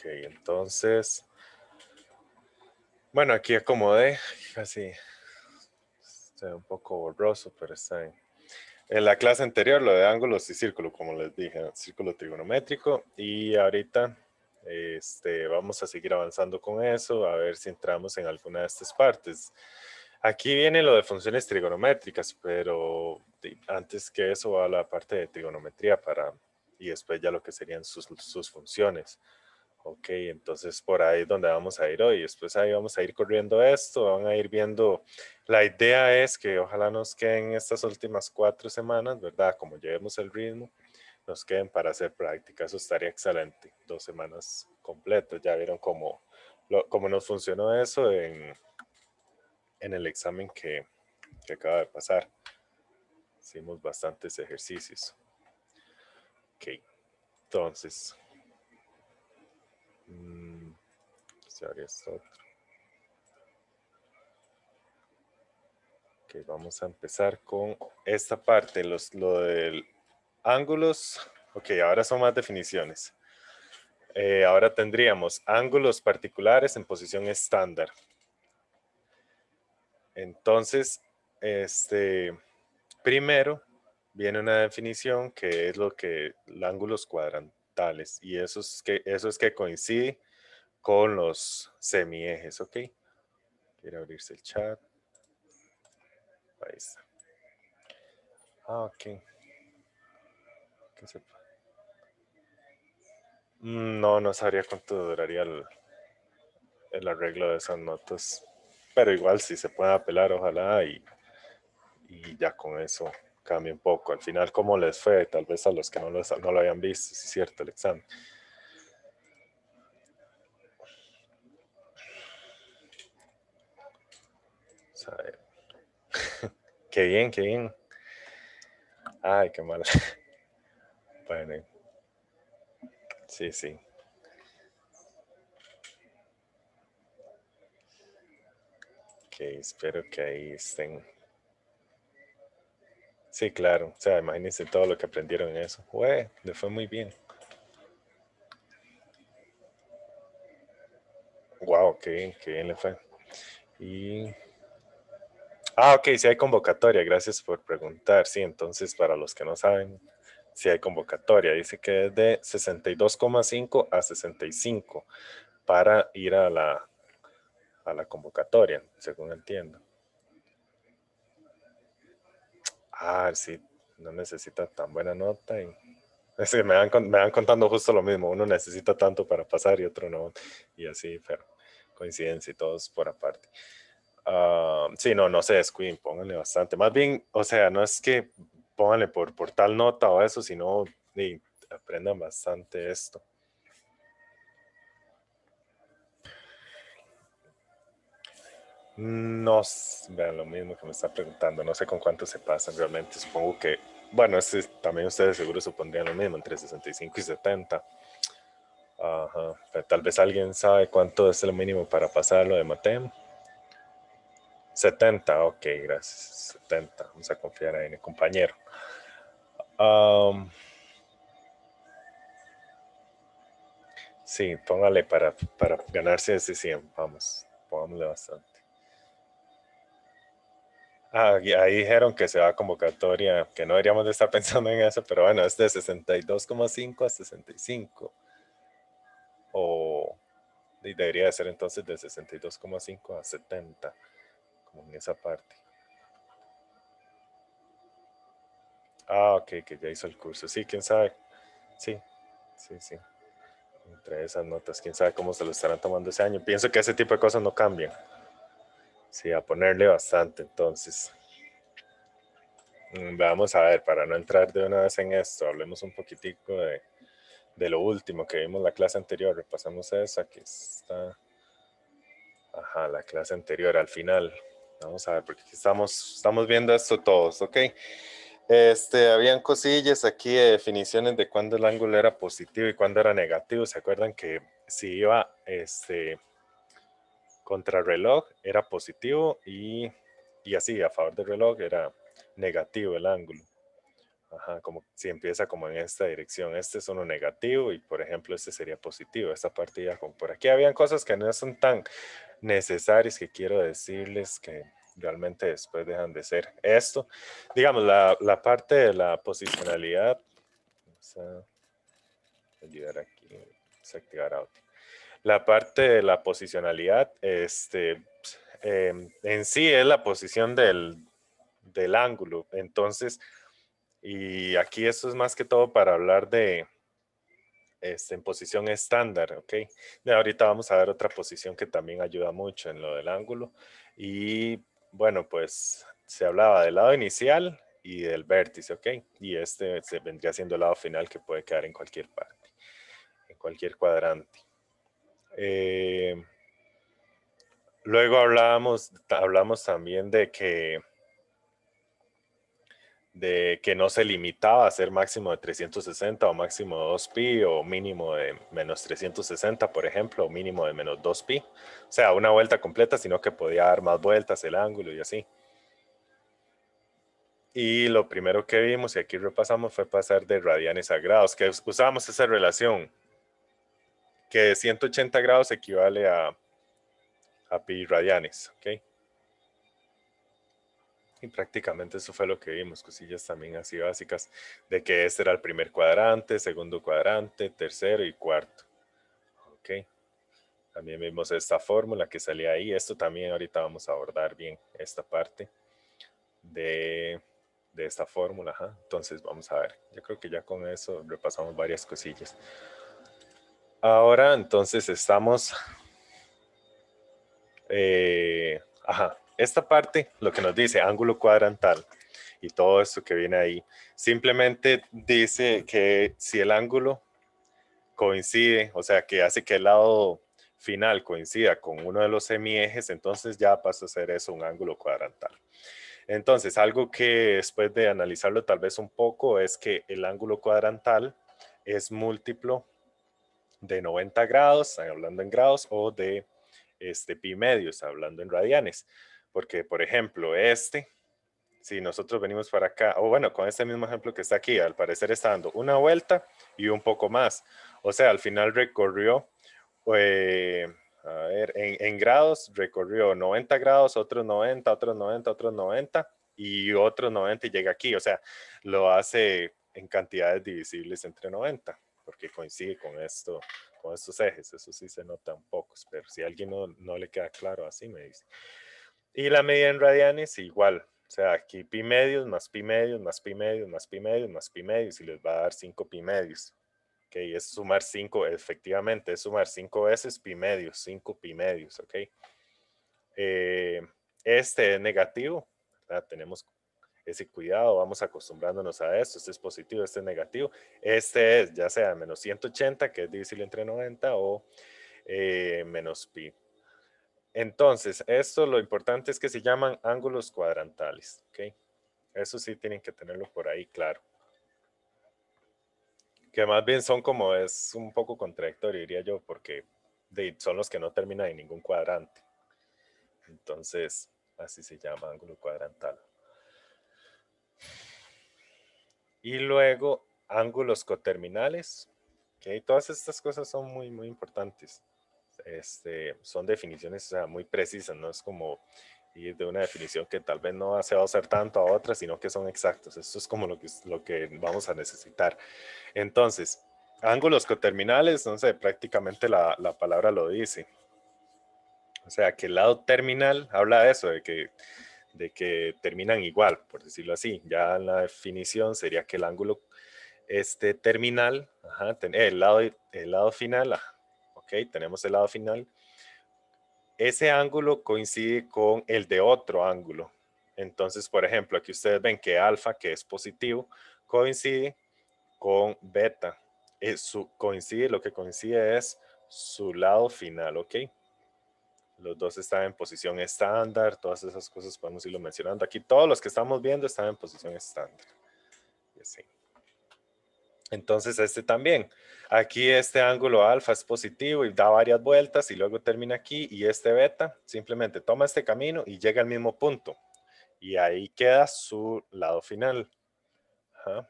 Entonces, bueno, aquí acomodé, casi está un poco borroso, pero está bien. En la clase anterior, lo de ángulos y círculo, como les dije, círculo trigonométrico, y ahorita vamos a seguir avanzando con eso, a ver si entramos en alguna de estas partes. Aquí viene lo de funciones trigonométricas, pero antes que eso va la parte de trigonometría y después ya lo que serían sus funciones. Ok, entonces por ahí es donde vamos a ir hoy. Después ahí vamos a ir corriendo esto, van a ir viendo. La idea es que ojalá nos queden estas últimas 4 semanas, ¿verdad? Como llevemos el ritmo, nos queden para hacer práctica. Eso estaría excelente. 2 semanas completas. Ya vieron cómo nos funcionó eso en el examen que acaba de pasar. Hicimos bastantes ejercicios. Ok, entonces. Se haría esto otro. Ok, vamos a empezar con esta parte, lo del ángulos. Ok, ahora son más definiciones. Ahora tendríamos ángulos particulares en posición estándar. Entonces, primero viene una definición que es lo que ángulos cuadrantales, y eso es que coincide con los semiejes, ¿ok? Quiere abrirse el chat. Ahí está. Ok. ¿Qué se No sabría cuánto duraría el arreglo de esas notas. Pero igual si se puede apelar, ojalá, y ya con eso cambie un poco. Al final, ¿cómo les fue? Tal vez a los que no lo hayan visto, si es cierto, el examen. Vamos a ver. Qué bien, qué bien. Ay, qué mal. Bueno, sí, sí. Ok, espero que ahí estén. Sí, claro. O sea, imagínense todo lo que aprendieron en eso. Le fue muy bien. Wow, qué bien le fue. Ok, sí hay convocatoria, gracias por preguntar. Sí, entonces para los que no saben, sí hay convocatoria. Dice que es de 62,5 a 65 para ir a la convocatoria, según entiendo. Sí, no necesita tan buena nota. Es que me van contando justo lo mismo. Uno necesita tanto para pasar y otro no. Y así, pero coincidencia y todos por aparte. Sí, no se descuiden, pónganle bastante. Más bien, o sea, no es que pónganle por tal nota o eso, sino aprendan bastante esto. No, vean lo mismo que me está preguntando, no sé con cuánto se pasan realmente, supongo que, bueno, también ustedes seguro supondrían lo mismo, entre 65 y 70. Ajá, pero tal vez alguien sabe cuánto es el mínimo para pasar lo de Matem. 70, ok, gracias, 70, vamos a confiar ahí en el compañero. Sí, póngale para ganarse ese 100, vamos, pongámosle bastante. Ahí dijeron que se va a convocatoria, que no deberíamos de estar pensando en eso, pero bueno, es de 62,5 a 65. O debería de ser entonces de 62,5 a 70, como en esa parte. Ok, que ya hizo el curso. Sí, quién sabe. Sí, sí, sí. Entre esas notas, quién sabe cómo se lo estarán tomando ese año. Pienso que ese tipo de cosas no cambian. Sí, a ponerle bastante entonces. Vamos a ver, para no entrar de una vez en esto, hablemos un poquitico de lo último que vimos la clase anterior. Repasamos esa que está. Ajá, la clase anterior al final. Vamos a ver, porque aquí estamos viendo esto todos, ¿ok? Habían cosillas aquí de definiciones de cuándo el ángulo era positivo y cuándo era negativo. ¿Se acuerdan que si iba contra reloj era positivo y así a favor del reloj era negativo el ángulo? Ajá, como si empieza como en esta dirección. Este es uno negativo y, por ejemplo, este sería positivo. Esta parte ya como por aquí. Habían cosas que no son tan necesarias que quiero decirles que realmente después dejan de ser esto. Digamos, la parte de la posicionalidad. Vamos a ayudar aquí. Desactivar audio. La parte de la posicionalidad, en sí es la posición del ángulo. Entonces, y aquí esto es más que todo para hablar de en posición estándar, ¿ok? De ahorita vamos a ver otra posición que también ayuda mucho en lo del ángulo. Y bueno, pues se hablaba del lado inicial y del vértice, ¿ok? Y este se vendría siendo el lado final que puede quedar en cualquier parte, en cualquier cuadrante. Luego hablamos también de que no se limitaba a ser máximo de 360 o máximo de 2pi o mínimo de menos 360, por ejemplo, o mínimo de menos 2pi. O sea, una vuelta completa, sino que podía dar más vueltas el ángulo y así. Y lo primero que vimos, y aquí repasamos, fue pasar de radianes a grados, que usábamos esa relación, que 180 grados equivale a pi radianes, ¿ok? Y prácticamente eso fue lo que vimos, cosillas también así básicas, de que este era el primer cuadrante, segundo cuadrante, tercero y cuarto. Ok. También vimos esta fórmula que salía ahí. Esto también ahorita vamos a abordar bien esta parte de esta fórmula. Ajá. Entonces vamos a ver. Yo creo que ya con eso repasamos varias cosillas. Ahora entonces estamos... ajá. Esta parte, lo que nos dice ángulo cuadrantal y todo esto que viene ahí, simplemente dice que si el ángulo coincide, o sea, que hace que el lado final coincida con uno de los semiejes, entonces ya pasa a ser eso un ángulo cuadrantal. Entonces, algo que después de analizarlo tal vez un poco es que el ángulo cuadrantal es múltiplo de 90 grados, hablando en grados, o de pi medios, hablando en radianes. Porque, por ejemplo, si nosotros venimos para acá, o bueno, con este mismo ejemplo que está aquí, al parecer está dando una vuelta y un poco más. O sea, al final recorrió, a ver, en grados recorrió 90 grados, otros 90, otros 90, otros 90 y otros 90 y llega aquí. O sea, lo hace en cantidades divisibles entre 90, porque coincide con estos ejes. Eso sí se nota un poco, pero si a alguien no le queda claro, así me dice. Y la medida en radianes igual. O sea, aquí pi medios más pi medios más pi medios más pi medios más pi medios y les va a dar 5 pi medios. Ok, es sumar 5, efectivamente, es sumar 5 veces pi medios, 5 pi medios, ok. Este es negativo, ¿verdad? Tenemos ese cuidado, vamos acostumbrándonos a esto. Este es positivo, este es negativo. Este es ya sea menos 180, que es divisible entre 90, o menos pi. Entonces, esto lo importante es que se llaman ángulos cuadrantales, ¿ok? Eso sí tienen que tenerlo por ahí claro. Que más bien son como, es un poco contradictorio, diría yo, porque son los que no terminan en ningún cuadrante. Entonces, así se llama ángulo cuadrantal. Y luego, ángulos coterminales. ¿Ok? Todas estas cosas son muy, muy importantes. Son definiciones, o sea, muy precisas, no es como ir de una definición que tal vez no se va a usar tanto a otra, sino que son exactos. Esto es como lo que vamos a necesitar. Entonces, ángulos coterminales, no sé, prácticamente la palabra lo dice. O sea, que el lado terminal habla de eso, de que terminan igual, por decirlo así. Ya en la definición sería que el ángulo terminal, ajá, el lado final, ok, tenemos el lado final. Ese ángulo coincide con el de otro ángulo. Entonces, por ejemplo, aquí ustedes ven que alfa, que es positivo, coincide con beta. Lo que coincide es su lado final, ¿ok? Los dos están en posición estándar, todas esas cosas podemos irlo mencionando. Aquí todos los que estamos viendo están en posición estándar. Y así. Entonces también. Aquí este ángulo alfa es positivo y da varias vueltas y luego termina aquí, y este beta simplemente toma este camino y llega al mismo punto. Y ahí queda su lado final. Ajá.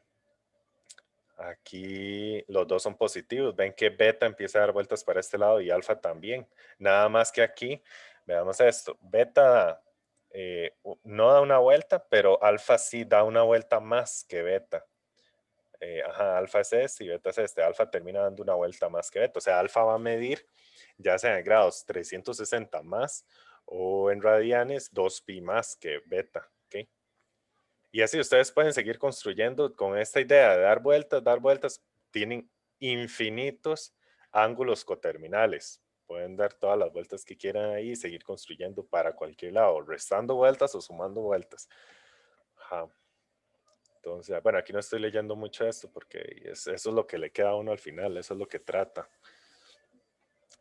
Aquí los dos son positivos. Ven que beta empieza a dar vueltas para este lado y alfa también. Nada más que aquí, veamos esto. Beta no da una vuelta, pero alfa sí da una vuelta más que beta. Alfa es este y beta es este. Alfa termina dando una vuelta más que beta. O sea, alfa va a medir ya sea en grados 360 más o en radianes 2pi más que beta. ¿Ok? Y así ustedes pueden seguir construyendo con esta idea de dar vueltas, tienen infinitos ángulos coterminales. Pueden dar todas las vueltas que quieran ahí y seguir construyendo para cualquier lado, restando vueltas o sumando vueltas. Ajá. Entonces, bueno, aquí no estoy leyendo mucho esto porque eso es lo que le queda a uno al final, eso es lo que trata.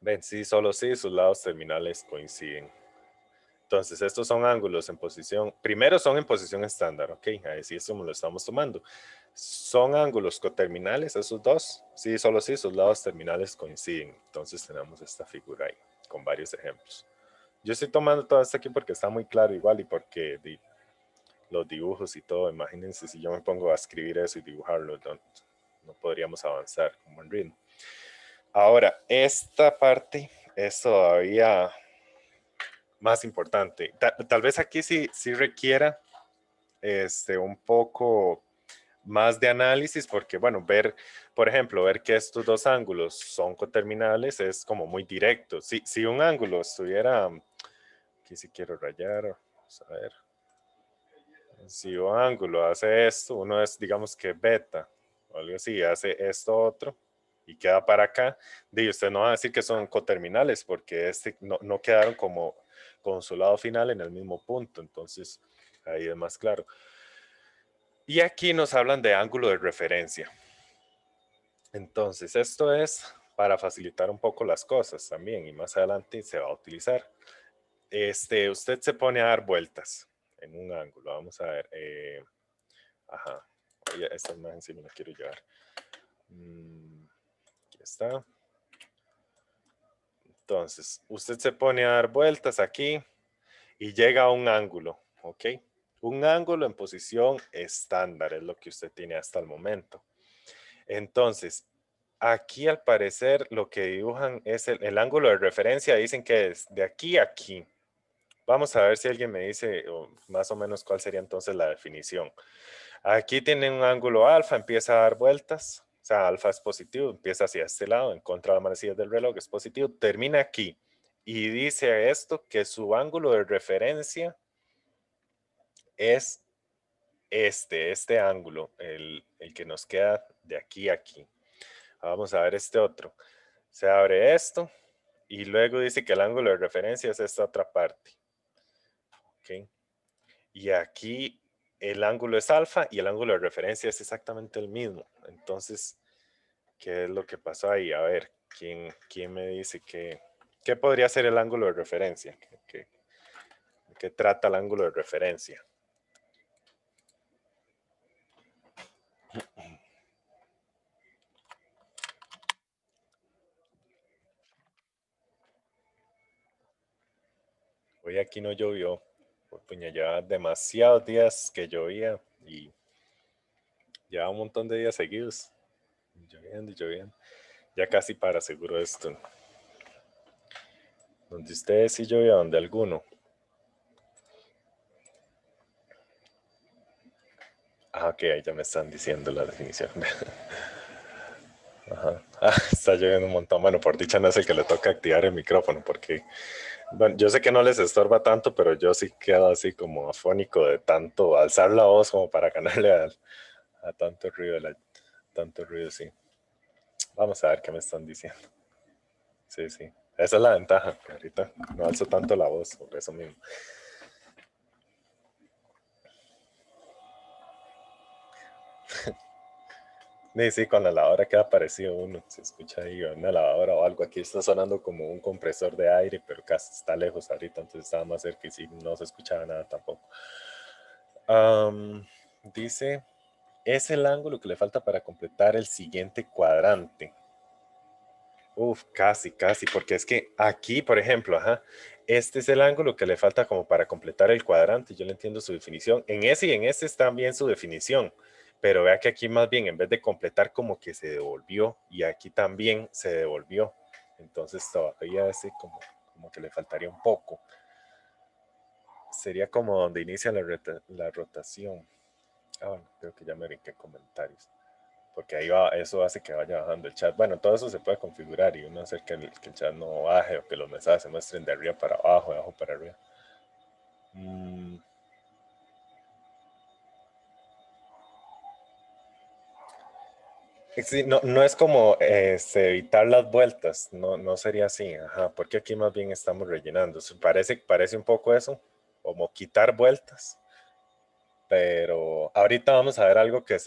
Ven, sí, solo sí, sus lados terminales coinciden. Entonces, estos son ángulos en posición, primero son en posición estándar, ¿ok? Así eso lo estamos tomando. Son ángulos coterminales, esos dos. Sí, solo sí, sus lados terminales coinciden. Entonces tenemos esta figura ahí, con varios ejemplos. Yo estoy tomando todo esto aquí porque está muy claro igual y porque los dibujos y todo, imagínense si yo me pongo a escribir eso y dibujarlo, no podríamos avanzar como en ritmo. Ahora, esta parte es todavía más importante. Tal vez aquí sí requiera un poco más de análisis porque, bueno, por ejemplo, ver que estos dos ángulos son coterminales es como muy directo. Si un ángulo estuviera, aquí si quiero rayar, vamos a ver. Si un ángulo hace esto, uno es, digamos que beta, o algo así, hace esto otro y queda para acá, y usted no va a decir que son coterminales porque no quedaron como con su lado final en el mismo punto, entonces ahí es más claro. Y aquí nos hablan de ángulo de referencia. Entonces esto es para facilitar un poco las cosas también y más adelante se va a utilizar. Usted se pone a dar vueltas en un ángulo, vamos a ver. Oye, esta imagen sí me la quiero llevar. Aquí está. Entonces, usted se pone a dar vueltas aquí y llega a un ángulo, ¿ok? Un ángulo en posición estándar es lo que usted tiene hasta el momento. Entonces, aquí al parecer lo que dibujan es el ángulo de referencia, dicen que es de aquí a aquí. Vamos a ver si alguien me dice más o menos cuál sería entonces la definición. Aquí tiene un ángulo alfa, empieza a dar vueltas. O sea, alfa es positivo, empieza hacia este lado, en contra de las manecillas del reloj, es positivo, termina aquí. Y dice esto que su ángulo de referencia es este ángulo, el que nos queda de aquí a aquí. Vamos a ver este otro. Se abre esto y luego dice que el ángulo de referencia es esta otra parte. ¿Ok? Y aquí el ángulo es alfa y el ángulo de referencia es exactamente el mismo. Entonces, ¿qué es lo que pasó ahí? A ver, ¿quién me dice qué podría ser el ángulo de referencia? ¿Qué trata el ángulo de referencia? Hoy aquí no llovió. Puña, ya demasiados días que llovía y ya un montón de días seguidos. Lloviendo y lloviendo. Ya casi para seguro esto. Donde ustedes sí llovía, donde alguno. Ok, ahí ya me están diciendo la definición. Ajá. Está lloviendo un montón. Bueno, por dicha no es el que le toca activar el micrófono, porque bueno, yo sé que no les estorba tanto, pero yo sí quedo así como afónico de tanto alzar la voz como para ganarle a tanto ruido, tanto ruido, sí. Vamos a ver qué me están diciendo. Sí, sí. Esa es la ventaja, que ahorita no alzo tanto la voz, por eso mismo. Sí, sí, con la lavadora queda parecido uno. Se escucha ahí una lavadora o algo. Aquí está sonando como un compresor de aire, pero casi está lejos ahorita, entonces estaba más cerca y sí, no se escuchaba nada tampoco. Dice, es el ángulo que le falta para completar el siguiente cuadrante. Uf, casi, casi, porque es que aquí, por ejemplo, este es el ángulo que le falta como para completar el cuadrante. Yo le entiendo su definición. En ese y en este está bien su definición, Pero vea que aquí más bien en vez de completar como que se devolvió y aquí también se devolvió. Entonces todavía ese como que le faltaría un poco. Sería como donde inicia la rotación. Ah, bueno, creo que ya me brinqué comentarios. Porque ahí va, eso hace que vaya bajando el chat. Bueno, todo eso se puede configurar y uno hacer que el chat no baje o que los mensajes se muestren de arriba para abajo, de abajo para arriba. Sí, no es como evitar las vueltas, no sería así, ajá, porque aquí más bien estamos rellenando. Parece un poco eso, como quitar vueltas, pero ahorita vamos a ver algo que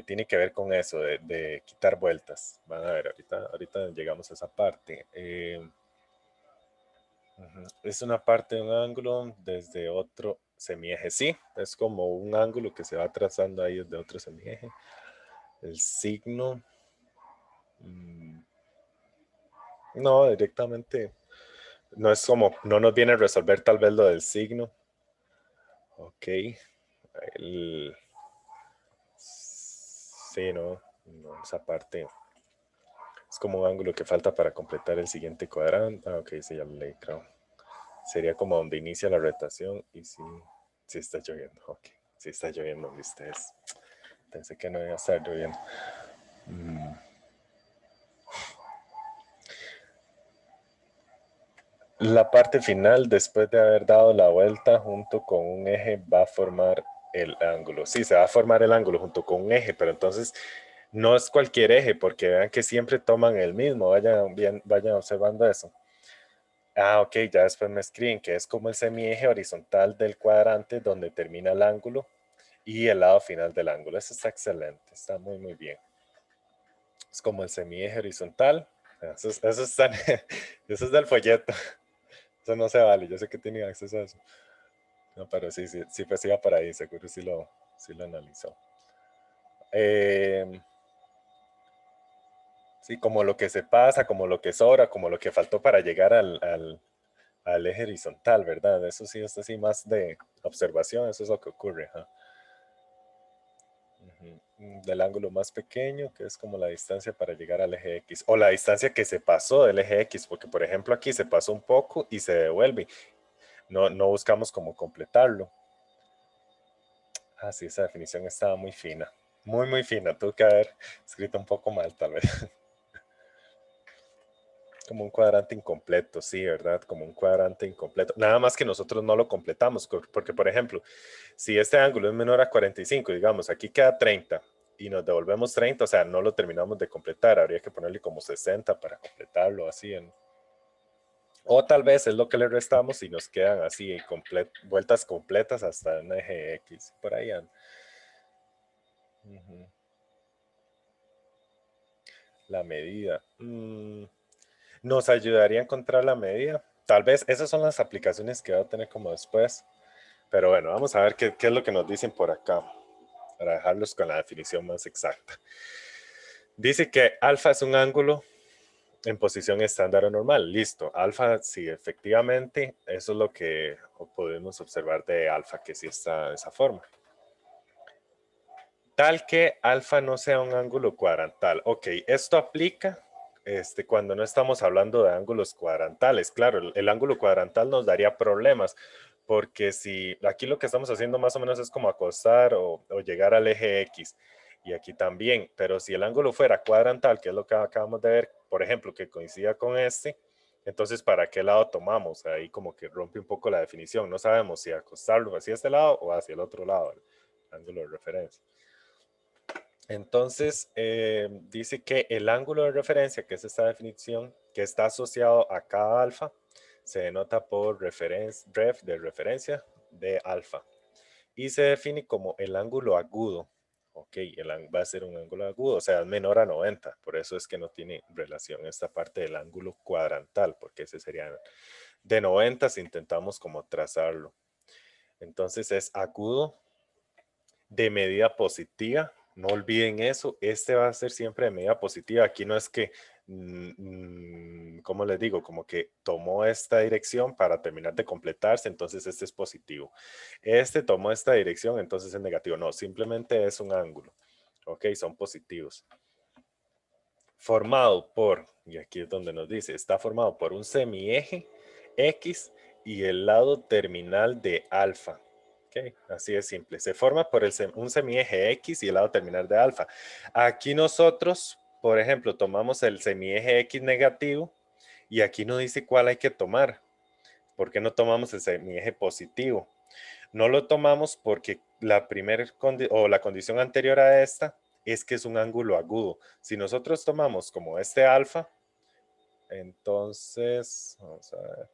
tiene que ver con eso, de quitar vueltas. Van a ver, ahorita llegamos a esa parte. Es una parte de un ángulo desde otro semieje. Sí, es como un ángulo que se va trazando ahí desde otro semieje. El signo. No, directamente. No es como, no nos viene a resolver tal vez lo del signo. Ok. El, sí, no, esa parte es como un ángulo que falta para completar el siguiente cuadrante. Ah, ok, sí, ya lo leí, creo. Sería como donde inicia la rotación y sí está lloviendo. Ok, sí está lloviendo, ustedes. Pensé que no iba a estar lloviendo. La parte final, después de haber dado la vuelta junto con un eje, va a formar el ángulo. Sí, se va a formar el ángulo junto con un eje, pero entonces no es cualquier eje, porque vean que siempre toman el mismo. Vayan observando eso. Ah, ok, ya después me escriben que es como el semieje horizontal del cuadrante donde termina el ángulo y el lado final del ángulo. Eso está excelente, está muy, muy bien. Es como el semieje horizontal. Eso está, eso es del folleto. Eso no se vale, yo sé que tienen acceso a eso. No, pero sí, pues iba para ahí, seguro sí lo analizó. Sí, como lo que se pasa, como lo que sobra, como lo que faltó para llegar al eje horizontal, ¿verdad? Eso sí es así más de observación, eso es lo que ocurre. ¿Ja? Del ángulo más pequeño, que es como la distancia para llegar al eje X, o la distancia que se pasó del eje X, porque por ejemplo aquí se pasó un poco y se devuelve. No buscamos cómo completarlo. Ah, sí, esa definición estaba muy fina. Muy, muy fina. Tuve que haber escrito un poco mal, tal vez. Como un cuadrante incompleto, sí, ¿verdad? Como un cuadrante incompleto. Nada más que nosotros no lo completamos, porque, por ejemplo, si este ángulo es menor a 45, digamos, aquí queda 30 y nos devolvemos 30, o sea, no lo terminamos de completar. Habría que ponerle como 60 para completarlo así. O tal vez es lo que le restamos y nos quedan así vueltas completas hasta un eje X. Por ahí anda. La medida. Nos ayudaría a encontrar la medida. Tal vez esas son las aplicaciones que va a tener como después. Pero bueno, vamos a ver qué es lo que nos dicen por acá. Para dejarlos con la definición más exacta. Dice que alfa es un ángulo en posición estándar o normal. Listo. Alfa, sí, efectivamente, eso es lo que podemos observar de alfa, que sí está de esa forma. Tal que alfa no sea un ángulo cuadrantal. Ok, esto aplica cuando no estamos hablando de ángulos cuadrantales. Claro, el ángulo cuadrantal nos daría problemas, porque si aquí lo que estamos haciendo más o menos es como acostar o llegar al eje X, y aquí también, pero si el ángulo fuera cuadrantal, que es lo que acabamos de ver, por ejemplo, que coincida con este, entonces ¿para qué lado tomamos? Ahí como que rompe un poco la definición. No sabemos si acostarlo hacia este lado o hacia el otro lado, el ángulo de referencia. Entonces, dice que el ángulo de referencia, que es esta definición, que está asociado a cada alfa, se denota por ref de referencia de alfa. Y se define como el ángulo agudo. Ok, va a ser un ángulo agudo, o sea, es menor a 90. Por eso es que no tiene relación esta parte del ángulo cuadrantal, porque ese sería de 90 si intentamos como trazarlo. Entonces es agudo de medida positiva. No olviden eso. Este va a ser siempre de medida positiva. Aquí no es que ¿cómo les digo? Como que tomó esta dirección para terminar de completarse, entonces este es positivo. Este tomó esta dirección, entonces es negativo. No, simplemente es un ángulo. Ok, son positivos. Formado por, y aquí es donde nos dice, está formado por un semieje X y el lado terminal de alfa. Ok, así es simple. Se forma por un semieje X y el lado terminal de alfa. Aquí nosotros, por ejemplo, tomamos el semieje X negativo y aquí no dice cuál hay que tomar. ¿Por qué no tomamos el semieje positivo? No lo tomamos porque la la condición anterior a esta es que es un ángulo agudo. Si nosotros tomamos como este alfa, entonces, vamos a ver.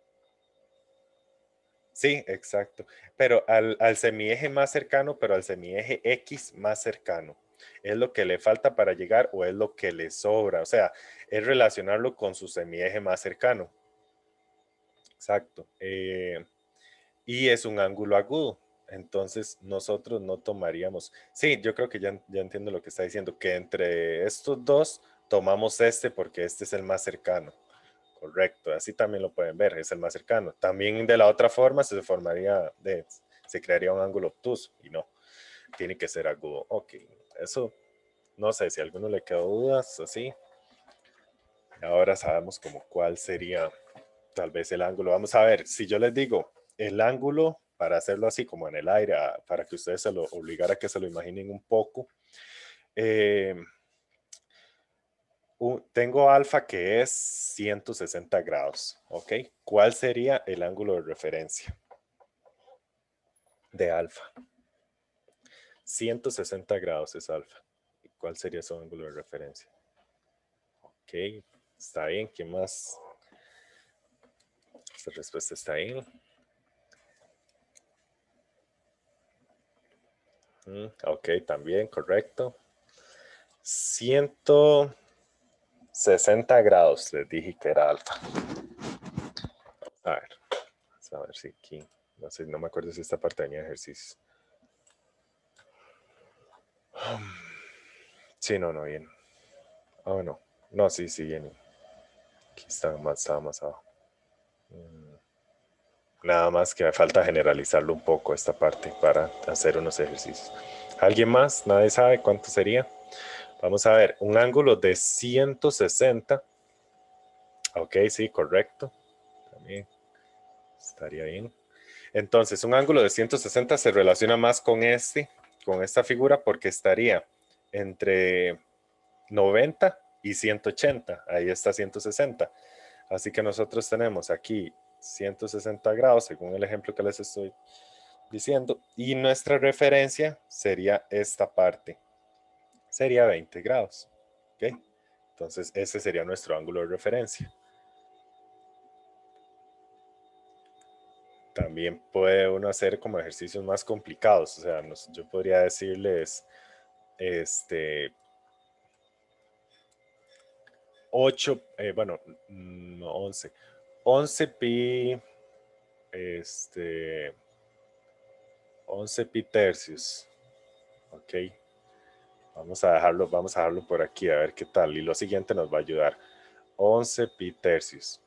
Sí, exacto. Pero al semieje más cercano, pero al semieje X más cercano. ¿Es lo que le falta para llegar o es lo que le sobra? O sea, es relacionarlo con su semieje más cercano. Exacto. Y es un ángulo agudo. Entonces nosotros no tomaríamos. Sí, yo creo que ya entiendo lo que está diciendo, que entre estos dos tomamos este porque este es el más cercano. Correcto, así también lo pueden ver, es el más cercano. También de la otra forma se crearía un ángulo obtuso y no, tiene que ser agudo. Ok, eso no sé si a alguno le quedó dudas así. Ahora sabemos como cuál sería tal vez el ángulo. Vamos a ver, si yo les digo el ángulo, para hacerlo así como en el aire, para que ustedes se lo obligara a que se lo imaginen un poco. Eh, tengo alfa que es 160 grados, ¿ok? ¿Cuál sería el ángulo de referencia de alfa? 160 grados es alfa. ¿Cuál sería su ángulo de referencia? Ok, está bien. ¿Qué más? Esta respuesta está ahí. Ok, también, correcto. 160 grados, les dije que era alfa. A ver, vamos a ver si aquí, no sé, no me acuerdo si esta parte tenía ejercicios. Sí, no, bien. Oh, no. No, sí, bien. Aquí estaba más abajo. Nada más que me falta generalizarlo un poco esta parte para hacer unos ejercicios. ¿Alguien más? ¿Nadie sabe cuánto sería? Vamos a ver, un ángulo de 160. Ok, sí, correcto. También estaría bien. Entonces, un ángulo de 160 se relaciona más con esta figura, porque estaría entre 90 y 180. Ahí está 160. Así que nosotros tenemos aquí 160 grados, según el ejemplo que les estoy diciendo, y nuestra referencia sería esta parte. Sería 20 grados. ¿Ok? Entonces, ese sería nuestro ángulo de referencia. También puede uno hacer como ejercicios más complicados. O sea, yo podría decirles, 8, bueno, no, 11. 11 pi, 11 pi tercios. Ok. Vamos a dejarlo por aquí a ver qué tal. Y lo siguiente nos va a ayudar. 11 pi tercios.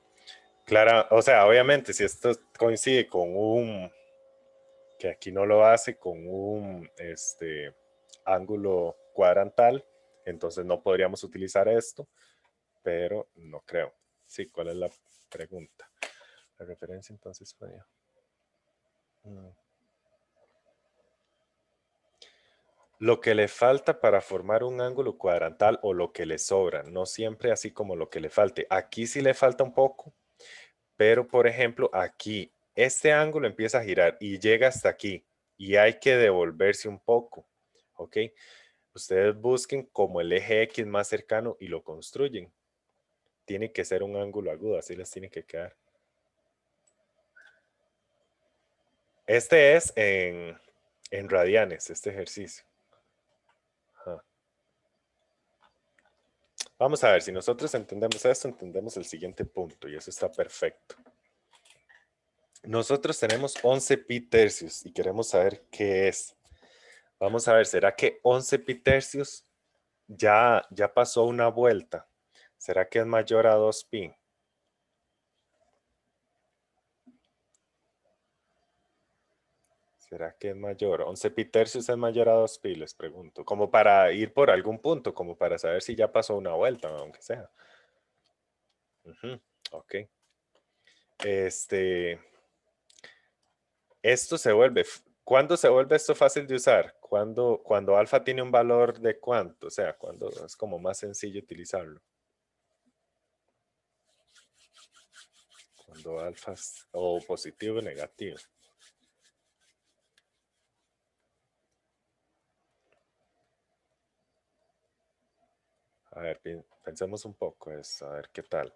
Clara, o sea, obviamente, si esto coincide con que aquí no lo hace, con un ángulo cuadrantal, entonces no podríamos utilizar esto, pero no creo. Sí, ¿cuál es la pregunta? La referencia entonces fue... Lo que le falta para formar un ángulo cuadrantal o lo que le sobra, no siempre así como lo que le falte. Aquí sí le falta un poco, pero por ejemplo, aquí este ángulo empieza a girar y llega hasta aquí y hay que devolverse un poco, ¿ok? Ustedes busquen como el eje X más cercano y lo construyen. Tiene que ser un ángulo agudo, así les tiene que quedar. Este es en radianes, este ejercicio. Ajá. Vamos a ver, si nosotros entendemos esto, entendemos el siguiente punto y eso está perfecto. Nosotros tenemos 11 pi tercios y queremos saber qué es. Vamos a ver, ¿será que 11 pi tercios ya pasó una vuelta? ¿Será que es mayor a 2pi? ¿Será que es mayor? 11pi tercios es mayor a 2pi, les pregunto. Como para ir por algún punto, como para saber si ya pasó una vuelta, aunque sea. Ok. Esto se vuelve, ¿cuándo se vuelve esto fácil de usar? Cuando alfa tiene un valor de cuánto, o sea, cuando es como más sencillo utilizarlo. Cuando alfa es o positivo o negativo. A ver, pensemos un poco eso, a ver qué tal.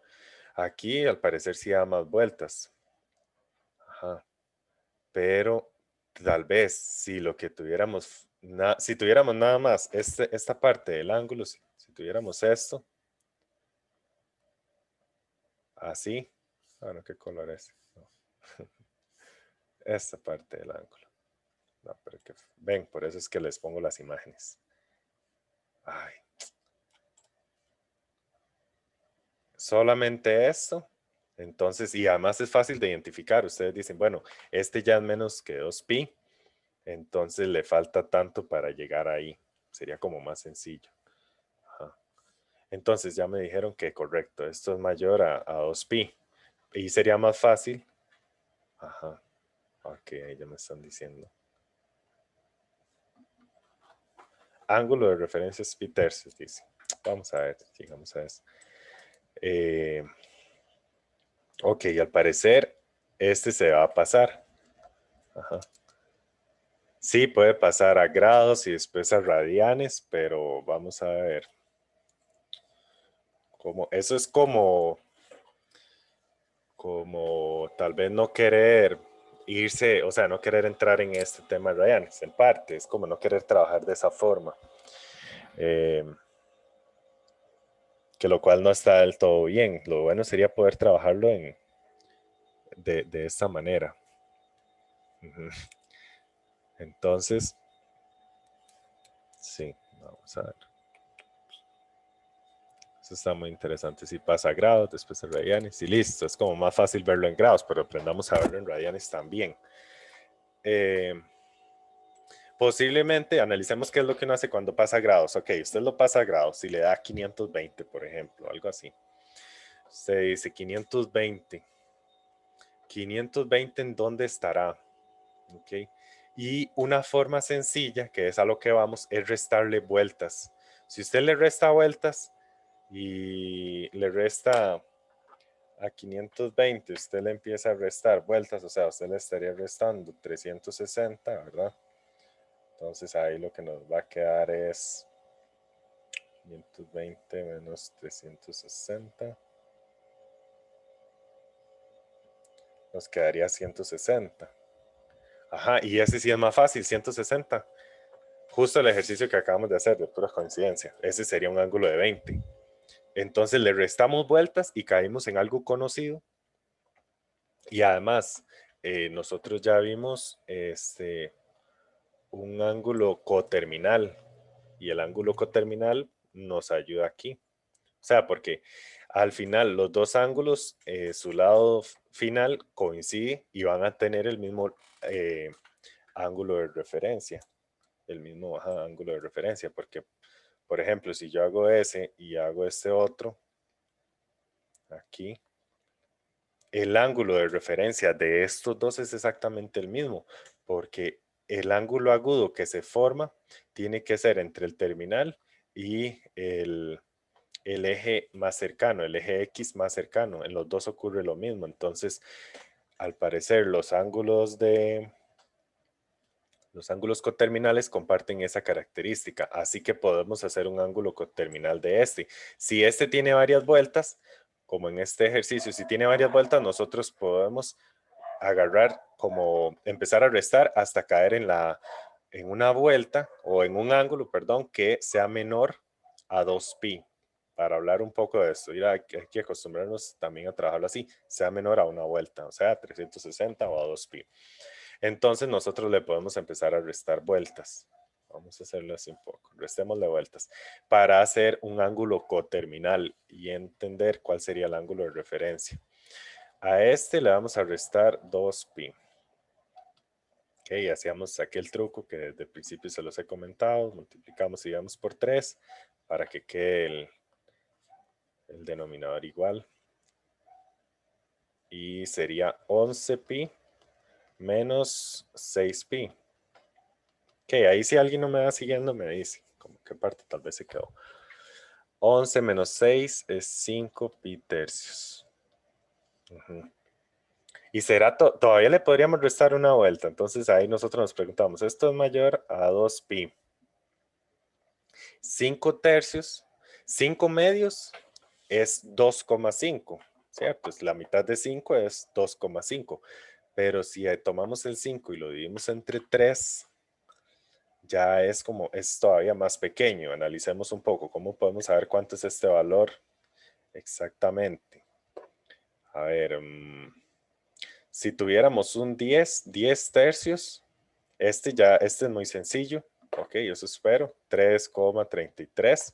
Aquí al parecer sí da más vueltas. Ajá. Pero tal vez si lo que tuviéramos, si tuviéramos nada más esta parte del ángulo, si tuviéramos esto, así, bueno, ¿qué color es? No. Esta parte del ángulo. No, pero que, ven, por eso es que les pongo las imágenes. Ay. Solamente esto. Entonces, y además es fácil de identificar. Ustedes dicen, bueno, este ya es menos que 2pi. Entonces le falta tanto para llegar ahí. Sería como más sencillo. Ajá. Entonces ya me dijeron que correcto, esto es mayor a 2pi. Y sería más fácil. Ajá. Ok, ahí ya me están diciendo. Ángulo de referencia es pi tercios, dice. Vamos a ver, llegamos a eso. Ok, al parecer este se va a pasar. Ajá. Sí, puede pasar a grados y después a radianes, pero vamos a ver. Eso es como tal vez no querer irse, o sea, no querer entrar en este tema de radianes, en parte, es como no querer trabajar de esa forma. Eh, que lo cual no está del todo bien. Lo bueno sería poder trabajarlo de esta manera. Ujú. Entonces, sí, vamos a ver. Eso está muy interesante. Si pasa a grados, después a radianes y listo. Es como más fácil verlo en grados, pero aprendamos a verlo en radianes también. Eh, Posiblemente analicemos qué es lo que uno hace cuando pasa a grados. Ok, usted lo pasa a grados y le da 520, por ejemplo, algo así. Usted dice 520. 520 en dónde estará. Ok. Y una forma sencilla, que es a lo que vamos, es restarle vueltas. Si usted le resta vueltas y le resta a 520, usted le empieza a restar vueltas, o sea, usted le estaría restando 360, ¿verdad? Entonces ahí lo que nos va a quedar es 520 menos 360. Nos quedaría 160. Ajá, y ese sí es más fácil, 160. Justo el ejercicio que acabamos de hacer de pura coincidencia. Ese sería un ángulo de 20. Entonces le restamos vueltas y caímos en algo conocido. Y además, nosotros ya vimos un ángulo coterminal. Y el ángulo coterminal nos ayuda aquí. O sea, porque al final los dos ángulos, su lado final coincide y van a tener el mismo ángulo de referencia. El mismo ángulo de referencia. Porque, por ejemplo, si yo hago ese y hago este otro, aquí, el ángulo de referencia de estos dos es exactamente el mismo, porque el ángulo agudo que se forma tiene que ser entre el terminal y el eje más cercano, el eje X más cercano. En los dos ocurre lo mismo. Entonces, al parecer, los ángulos coterminales comparten esa característica, así que podemos hacer un ángulo coterminal de este. Si este tiene varias vueltas, como en este ejercicio, si tiene varias vueltas, nosotros podemos agarrar como empezar a restar hasta caer en una vuelta o en un ángulo, perdón, que sea menor a 2pi. Para hablar un poco de esto, hay que acostumbrarnos también a trabajarlo así, sea menor a una vuelta, o sea, 360 o a 2pi. Entonces nosotros le podemos empezar a restar vueltas. Vamos a hacerlo así un poco. Restémosle vueltas. Para hacer un ángulo coterminal y entender cuál sería el ángulo de referencia. A este le vamos a restar 2pi. Ok, hacíamos aquel truco que desde el principio se los he comentado. Multiplicamos y vamos por 3 para que quede el denominador igual. Y sería 11pi menos 6pi. Ok, ahí si alguien no me va siguiendo me dice como qué parte tal vez se quedó. 11 menos 6 es 5pi tercios. Y será todavía le podríamos restar una vuelta. Entonces ahí nosotros nos preguntamos, ¿esto es mayor a 2pi? 5 tercios, 5 medios es 2,5, ¿cierto? Es la mitad de 5 es 2,5. Pero si tomamos el 5 y lo dividimos entre 3, ya es todavía más pequeño. Analicemos un poco cómo podemos saber cuánto es este valor exactamente. A ver, si tuviéramos un 10 tercios, este es muy sencillo. Ok, eso espero. 3,33.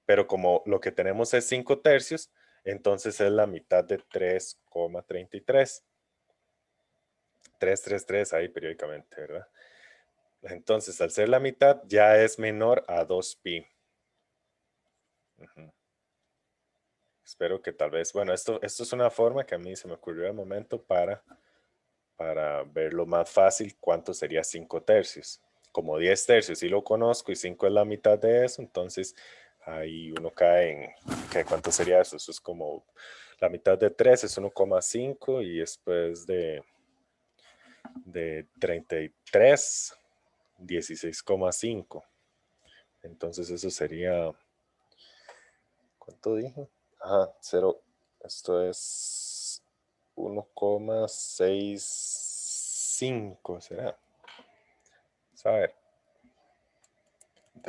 Pero como lo que tenemos es 5 tercios, entonces es la mitad de 3,33. 333 ahí periódicamente, ¿verdad? Entonces, al ser la mitad, ya es menor a 2pi. Espero que tal vez, bueno, esto es una forma que a mí se me ocurrió de momento para verlo más fácil, cuánto sería 5 tercios. Como 10 tercios sí lo conozco y 5 es la mitad de eso, entonces ahí uno cae en, ¿cuánto sería eso? Eso es como la mitad de 3 es 1,5 y después de 33, 16,5. Entonces eso sería, ¿cuánto dije? Ajá, 0, esto es 1,65, ¿será? A ver,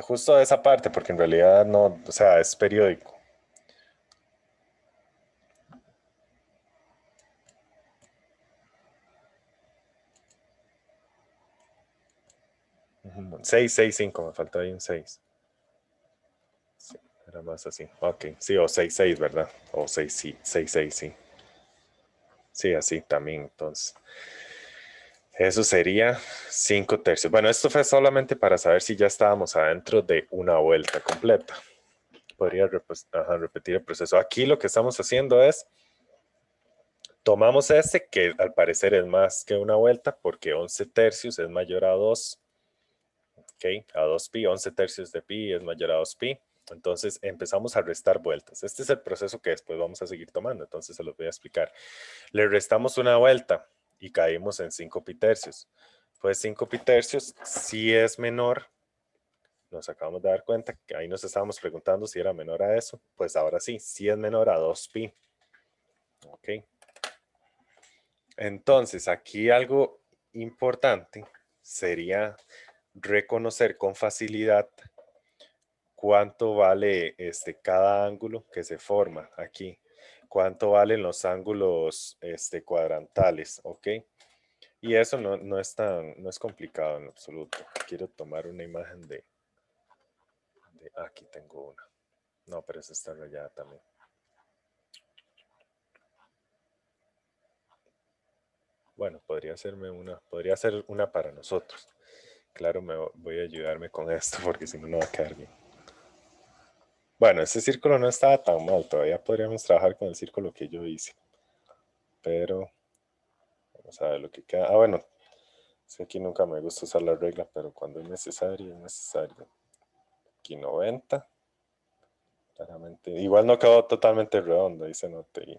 justo esa parte, porque en realidad no, o sea, es periódico. 665, me falta ahí un 6. Sí, era más así. Ok, sí, o 66, ¿verdad? O 6, sí, 66, sí. Sí, así también, entonces. Eso sería 5 tercios. Bueno, esto fue solamente para saber si ya estábamos adentro de una vuelta completa. Podría repetir el proceso. Aquí lo que estamos haciendo es, tomamos este, que al parecer es más que una vuelta, porque 11 tercios es mayor a 2. Ok, a 2pi, 11 tercios de pi es mayor a 2pi. Entonces empezamos a restar vueltas. Este es el proceso que después vamos a seguir tomando, entonces se los voy a explicar. Le restamos una vuelta y caímos en 5pi tercios. Pues 5pi tercios si es menor, nos acabamos de dar cuenta que ahí nos estábamos preguntando si era menor a eso. Pues ahora sí es menor a 2pi. Ok. Entonces aquí algo importante sería reconocer con facilidad cuánto vale cada ángulo que se forma aquí, cuánto valen los ángulos cuadrantales, ¿ok? Y eso no es complicado en absoluto. Quiero tomar una imagen aquí tengo una. No, pero esa está rayada también. Bueno, podría ser una para nosotros. Claro, voy a ayudarme con esto porque si no, no va a quedar bien. Bueno, ese círculo no estaba tan mal. Todavía podríamos trabajar con el círculo que yo hice. Pero vamos a ver lo que queda. Ah, bueno, es que aquí nunca me gusta usar la regla, pero cuando es necesario, es necesario. Aquí 90. Claramente. Igual no quedó totalmente redondo, ahí se nota. Y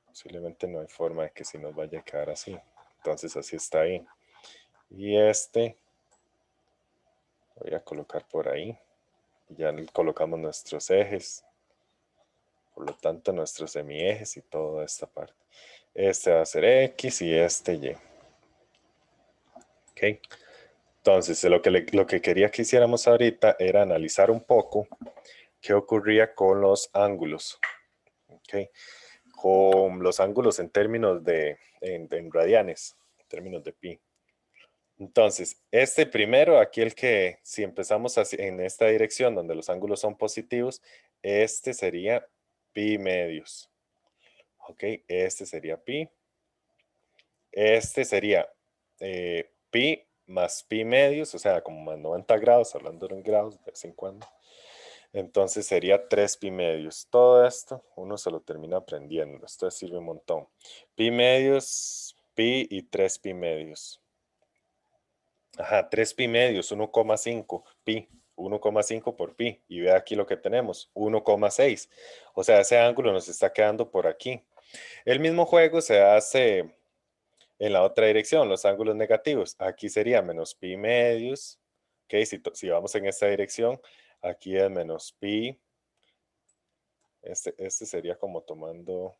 posiblemente no hay forma de que si nos vaya a quedar así. Entonces así está ahí. Y voy a colocar por ahí. Y ya colocamos nuestros ejes. Por lo tanto, nuestros semiejes y toda esta parte. Este va a ser X y este Y. Ok. Entonces, lo que quería que hiciéramos ahorita era analizar un poco qué ocurría con los ángulos. Okay. Con los ángulos en términos en radianes, en términos de pi. Entonces, este primero, aquí el que, si empezamos en esta dirección donde los ángulos son positivos, este sería pi medios. Ok, este sería pi. Este sería pi más pi medios, o sea, como más 90 grados, hablando en grados de vez en cuando. Entonces sería 3 pi medios. Todo esto uno se lo termina aprendiendo. Esto sirve un montón. Pi medios, pi y 3 pi medios. Ajá, 3 pi medios, 1,5 pi. 1,5 por pi. Y ve aquí lo que tenemos, 1,6. O sea, ese ángulo nos está quedando por aquí. El mismo juego se hace en la otra dirección, los ángulos negativos. Aquí sería menos pi medios. Ok, si vamos en esta dirección, aquí es menos pi. Este sería como tomando,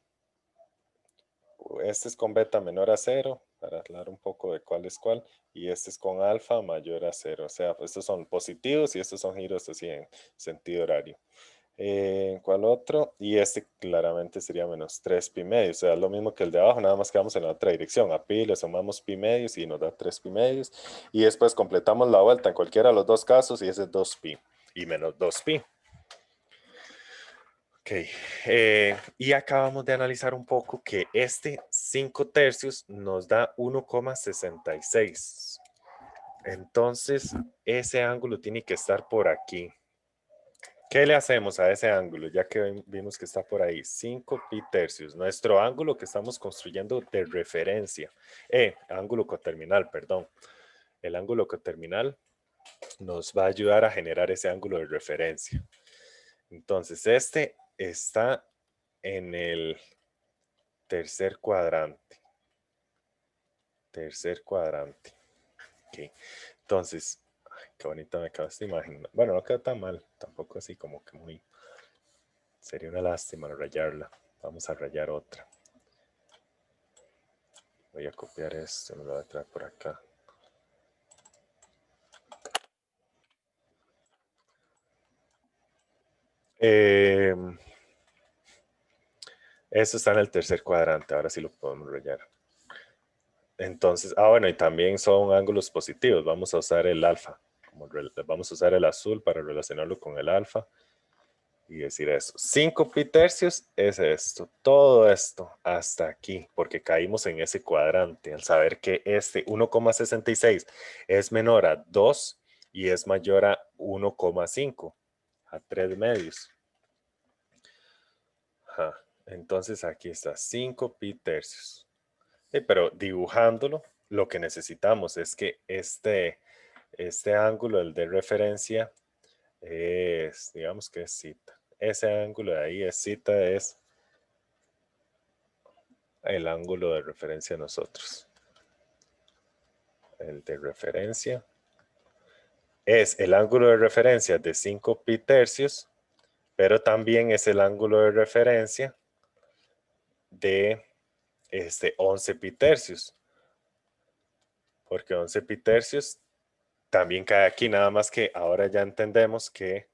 este es con beta menor a 0, para hablar un poco de cuál es cuál, y este es con alfa mayor a 0. O sea, estos son positivos y estos son giros así en sentido horario. ¿Cuál otro? Y este claramente sería menos 3 pi medios. O sea, es lo mismo que el de abajo, nada más que vamos en la otra dirección. A pi le sumamos pi medios y nos da 3 pi medios. Y después completamos la vuelta en cualquiera de los dos casos y ese es 2 pi y menos 2 pi. Ok, y acabamos de analizar un poco que este 5 tercios nos da 1,66. Entonces, ese ángulo tiene que estar por aquí. ¿Qué le hacemos a ese ángulo? Ya que vimos que está por ahí, 5 pi tercios. Nuestro ángulo que estamos construyendo de referencia. Ángulo coterminal, perdón. El ángulo coterminal nos va a ayudar a generar ese ángulo de referencia. Entonces, este está en el tercer cuadrante. Tercer cuadrante. Ok. Entonces, ay, qué bonita me acabas de imaginar. Bueno, no queda tan mal. Tampoco así como que muy... Sería una lástima rayarla. Vamos a rayar otra. Voy a copiar esto. Me lo voy a traer por acá. Eso está en el tercer cuadrante. Ahora sí lo podemos rayar. Entonces, bueno, y también son ángulos positivos. Vamos a usar el alfa. Vamos a usar el azul para relacionarlo con el alfa y decir eso. 5 pi tercios es esto. Todo esto hasta aquí, porque caímos en ese cuadrante. Al saber que este 1,66 es menor a 2 y es mayor a 1,5, a 3 medios. Ajá. Entonces aquí está 5 pi tercios. Pero dibujándolo, lo que necesitamos es que este ángulo, el de referencia, es, digamos que es zeta. Ese ángulo de ahí es zeta, es el ángulo de referencia a nosotros. El de referencia es el ángulo de referencia de 5 pi tercios, pero también es el ángulo de referencia de 11 pi tercios. Porque 11 pi tercios también cae aquí, nada más que ahora ya entendemos que,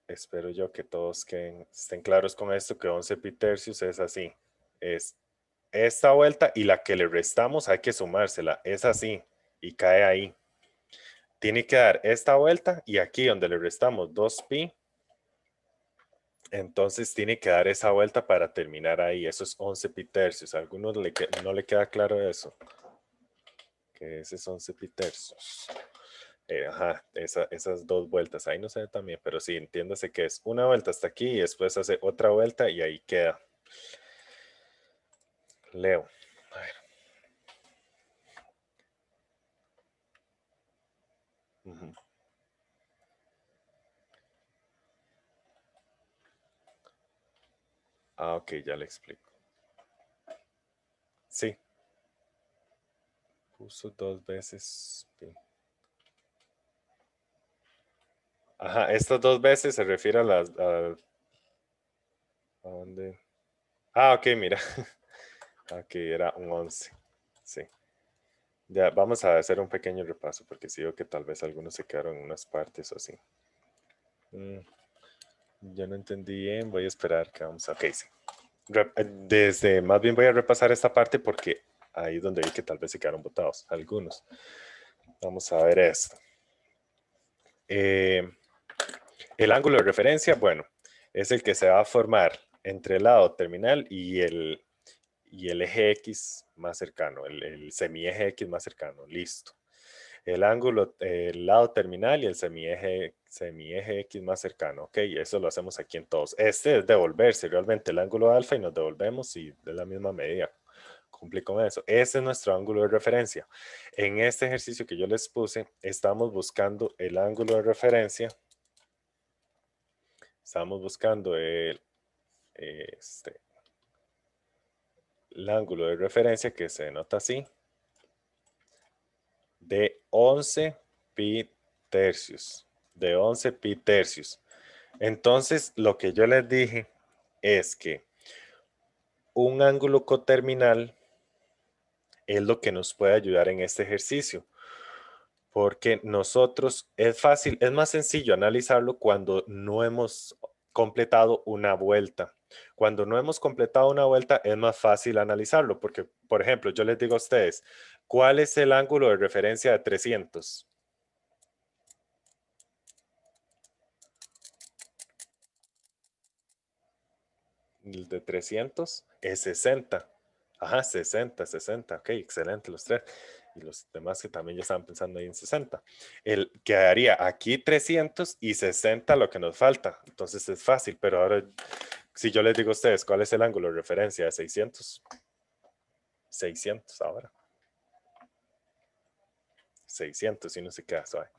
espero yo que todos estén claros con esto, que 11 pi tercios es así. Es esta vuelta y la que le restamos hay que sumársela. Es así y cae ahí. Tiene que dar esta vuelta y aquí donde le restamos 2pi, entonces tiene que dar esa vuelta para terminar ahí. Eso es 11 pi tercios. A algunos no le queda claro eso. Que ese es 11 pi tercios. Ajá, esas dos vueltas. Ahí no se ve también, pero sí, entiéndase que es una vuelta hasta aquí y después hace otra vuelta y ahí queda. Leo. A ver. Ujú. Ah, ok, ya le explico. Sí, puso dos veces pi. Ajá, estas dos veces se refiere a las... ¿a dónde? Ah, ok, mira. Aquí era un 11. Sí. Ya, vamos a hacer un pequeño repaso porque sí veo que tal vez algunos se quedaron en unas partes o así. Ya no entendí bien, voy a esperar que vamos a... Ok, sí. Más bien voy a repasar esta parte porque ahí es donde vi que tal vez se quedaron botados algunos. Vamos a ver esto. El ángulo de referencia, bueno, es el que se va a formar entre el lado terminal y el eje X más cercano, el semieje X más cercano. Listo. El ángulo, el lado terminal y el semieje X más cercano. Ok, eso lo hacemos aquí en todos. Este es devolverse realmente el ángulo alfa y nos devolvemos y de la misma medida. Cumplí con eso. Ese es nuestro ángulo de referencia. En este ejercicio que yo les puse, estamos buscando el ángulo de referencia. Estamos buscando el ángulo de referencia que se denota así, de 11 pi tercios. De 11 pi tercios. Entonces, lo que yo les dije es que un ángulo coterminal es lo que nos puede ayudar en este ejercicio. Porque nosotros es fácil, es más sencillo analizarlo cuando no hemos completado una vuelta. Cuando no hemos completado una vuelta es más fácil analizarlo porque, por ejemplo, yo les digo a ustedes, ¿cuál es el ángulo de referencia de 300? El de 300 es 60. Ajá, 60, 60. Ok, excelente los tres. Y los demás que también ya estaban pensando ahí en 60. Quedaría aquí 300 y 60 lo que nos falta. Entonces es fácil, pero ahora si yo les digo a ustedes cuál es el ángulo de referencia de 600, 600 ahora. 600 y no se queda suave.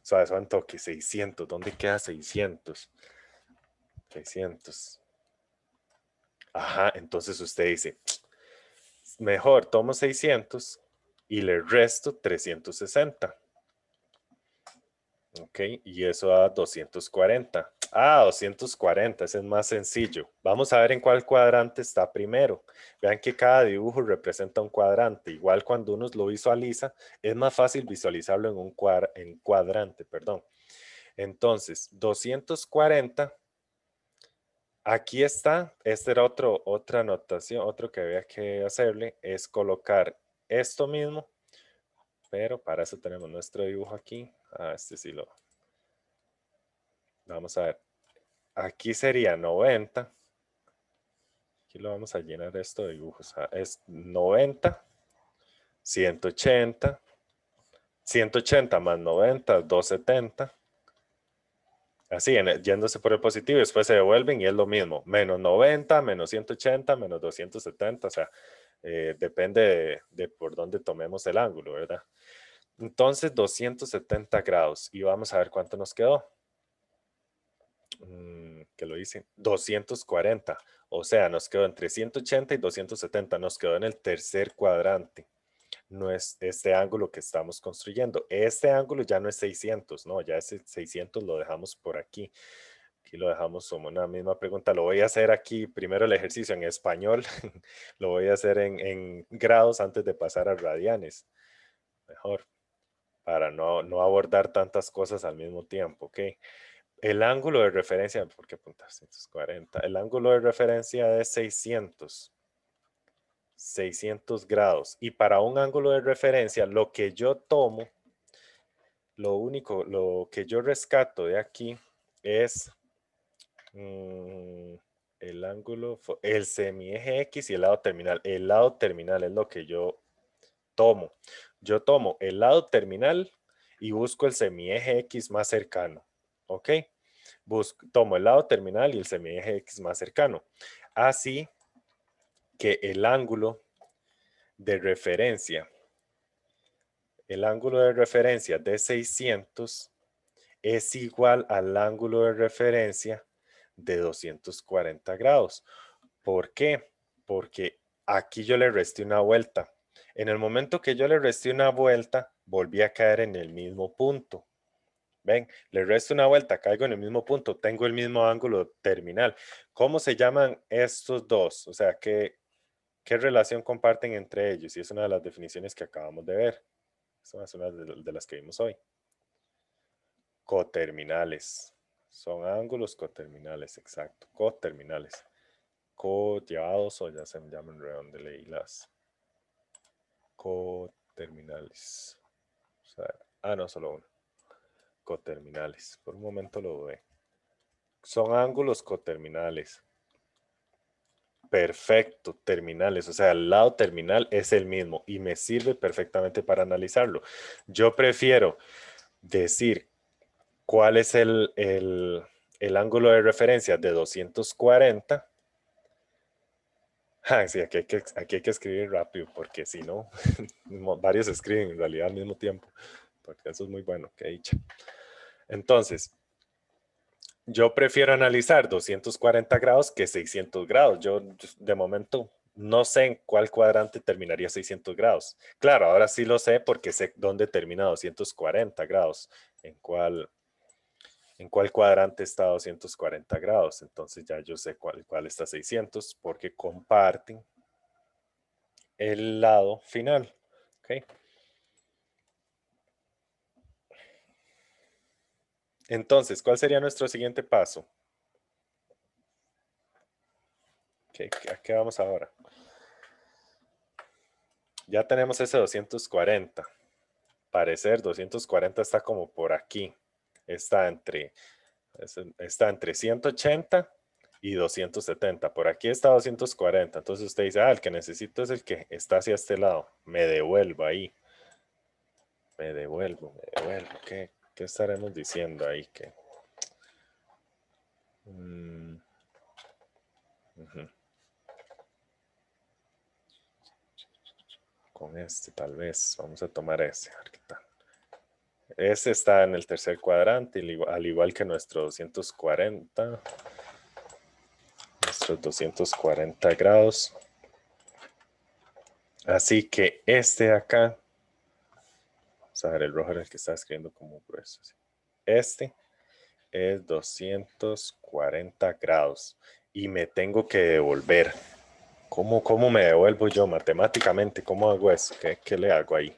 Suave, suave, toque, 600. ¿Dónde queda 600? 600. Ajá, entonces usted dice, mejor tomo 600 y le resto 360. Ok, y eso da 240. Ah, 240, ese es más sencillo. Vamos a ver en cuál cuadrante está primero. Vean que cada dibujo representa un cuadrante. Igual cuando uno lo visualiza, es más fácil visualizarlo en un cuadrante, perdón. Entonces, 240, aquí está. Esta era otra anotación, otro que había que hacerle, es colocar esto mismo, pero para eso tenemos nuestro dibujo aquí. Ah, este sí lo... Vamos a ver. Aquí sería 90. Aquí lo vamos a llenar esto de dibujos. Es 90, 180, 180 más 90, 270. Así, yéndose por el positivo y después se devuelven y es lo mismo. Menos 90, menos 180, menos 270. O sea, depende de por dónde tomemos el ángulo, ¿verdad? Entonces, 270 grados. Y vamos a ver cuánto nos quedó. Que lo hice, 240. O sea, nos quedó entre 180 y 270. Nos quedó en el tercer cuadrante. No es este ángulo que estamos construyendo. Este ángulo ya no es 600, no, ya ese 600 lo dejamos por aquí. Aquí lo dejamos como una misma pregunta. Lo voy a hacer aquí primero el ejercicio en español. Lo voy a hacer en grados antes de pasar a radianes. Mejor, para no abordar tantas cosas al mismo tiempo, ¿ok? El ángulo de referencia, ¿por qué apuntar 140? El ángulo de referencia es 600 grados. Y para un ángulo de referencia, lo que yo tomo, lo que yo rescato de aquí es el ángulo, el semieje X y el lado terminal. El lado terminal es lo que yo tomo. Yo tomo el lado terminal y busco el semieje X más cercano. ¿Ok? Tomo el lado terminal y el semieje X más cercano. Así que el ángulo de referencia, de 600 es igual al ángulo de referencia de 240 grados. ¿Por qué? Porque aquí yo le resté una vuelta. En el momento que yo le resté una vuelta, volví a caer en el mismo punto. Ven, le resto una vuelta, caigo en el mismo punto, tengo el mismo ángulo terminal. ¿Cómo se llaman estos dos? O sea, ¿qué relación comparten entre ellos? Y es una de las definiciones que acabamos de ver. Esa es una de las que vimos hoy. Coterminales. Son ángulos coterminales, exacto. Coterminales. Llevados o ya se llaman redondeles y las coterminales. Vamos a ver. Ah, no, solo uno. Coterminales. Por un momento lo ve. Son ángulos coterminales. Perfecto, terminales. O sea, el lado terminal es el mismo y me sirve perfectamente para analizarlo. Yo prefiero decir cuál es el ángulo de referencia de 240. Ah, sí, aquí hay que escribir rápido porque si no, varios escriben en realidad al mismo tiempo. Porque eso es muy bueno, que dicha. Entonces, yo prefiero analizar 240 grados que 600 grados. Yo de momento no sé en cuál cuadrante terminaría 600 grados. Claro, ahora sí lo sé porque sé dónde termina 240 grados, en cuál cuadrante está 240 grados. Entonces ya yo sé cuál está 600 porque comparten el lado final. ¿Okay? Entonces, ¿cuál sería nuestro siguiente paso? ¿A qué vamos ahora? Ya tenemos ese 240. Parecer 240 está como por aquí. Está entre 180 y 270. Por aquí está 240. Entonces usted dice, el que necesito es el que está hacia este lado. Me devuelvo ahí. Me devuelvo. ¿Qué estaremos diciendo ahí? Ujú. Con este tal vez. Vamos a tomar ese. A ver qué tal. Ese está en el tercer cuadrante, al igual que nuestro 240. Nuestros 240 grados. Así que este de acá, vamos a ver, el rojo era el que está escribiendo como grueso. Este es 240 grados y me tengo que devolver. ¿Cómo me devuelvo yo matemáticamente? ¿Cómo hago eso? ¿Qué le hago ahí?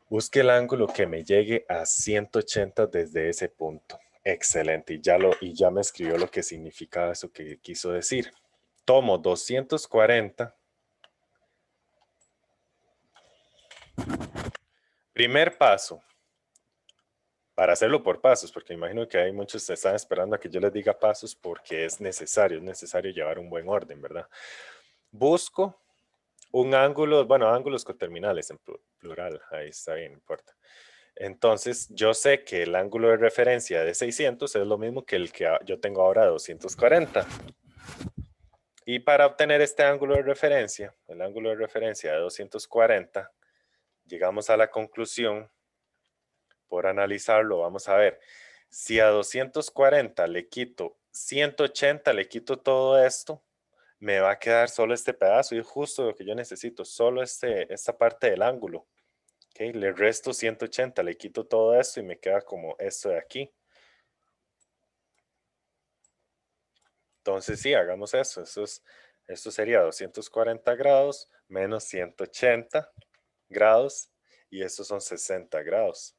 Busque el ángulo que me llegue a 180 desde ese punto. Excelente. Y ya me escribió lo que significaba eso que quiso decir. Tomo 240. Primer paso, para hacerlo por pasos, porque imagino que hay muchos que están esperando a que yo les diga pasos porque es necesario llevar un buen orden, ¿verdad? Busco un ángulo, bueno, ángulos coterminales en plural, ahí está bien, no importa. Entonces, yo sé que el ángulo de referencia de 600 es lo mismo que el que yo tengo ahora de 240. Y para obtener este ángulo de referencia, el ángulo de referencia de 240, llegamos a la conclusión, por analizarlo, vamos a ver, si a 240 le quito 180, le quito todo esto, me va a quedar solo este pedazo y es justo lo que yo necesito, solo esta parte del ángulo. ¿Okay? Le resto 180, le quito todo esto y me queda como esto de aquí. Entonces sí, hagamos eso. Esto sería 240 grados menos 180 grados y estos son 60 grados.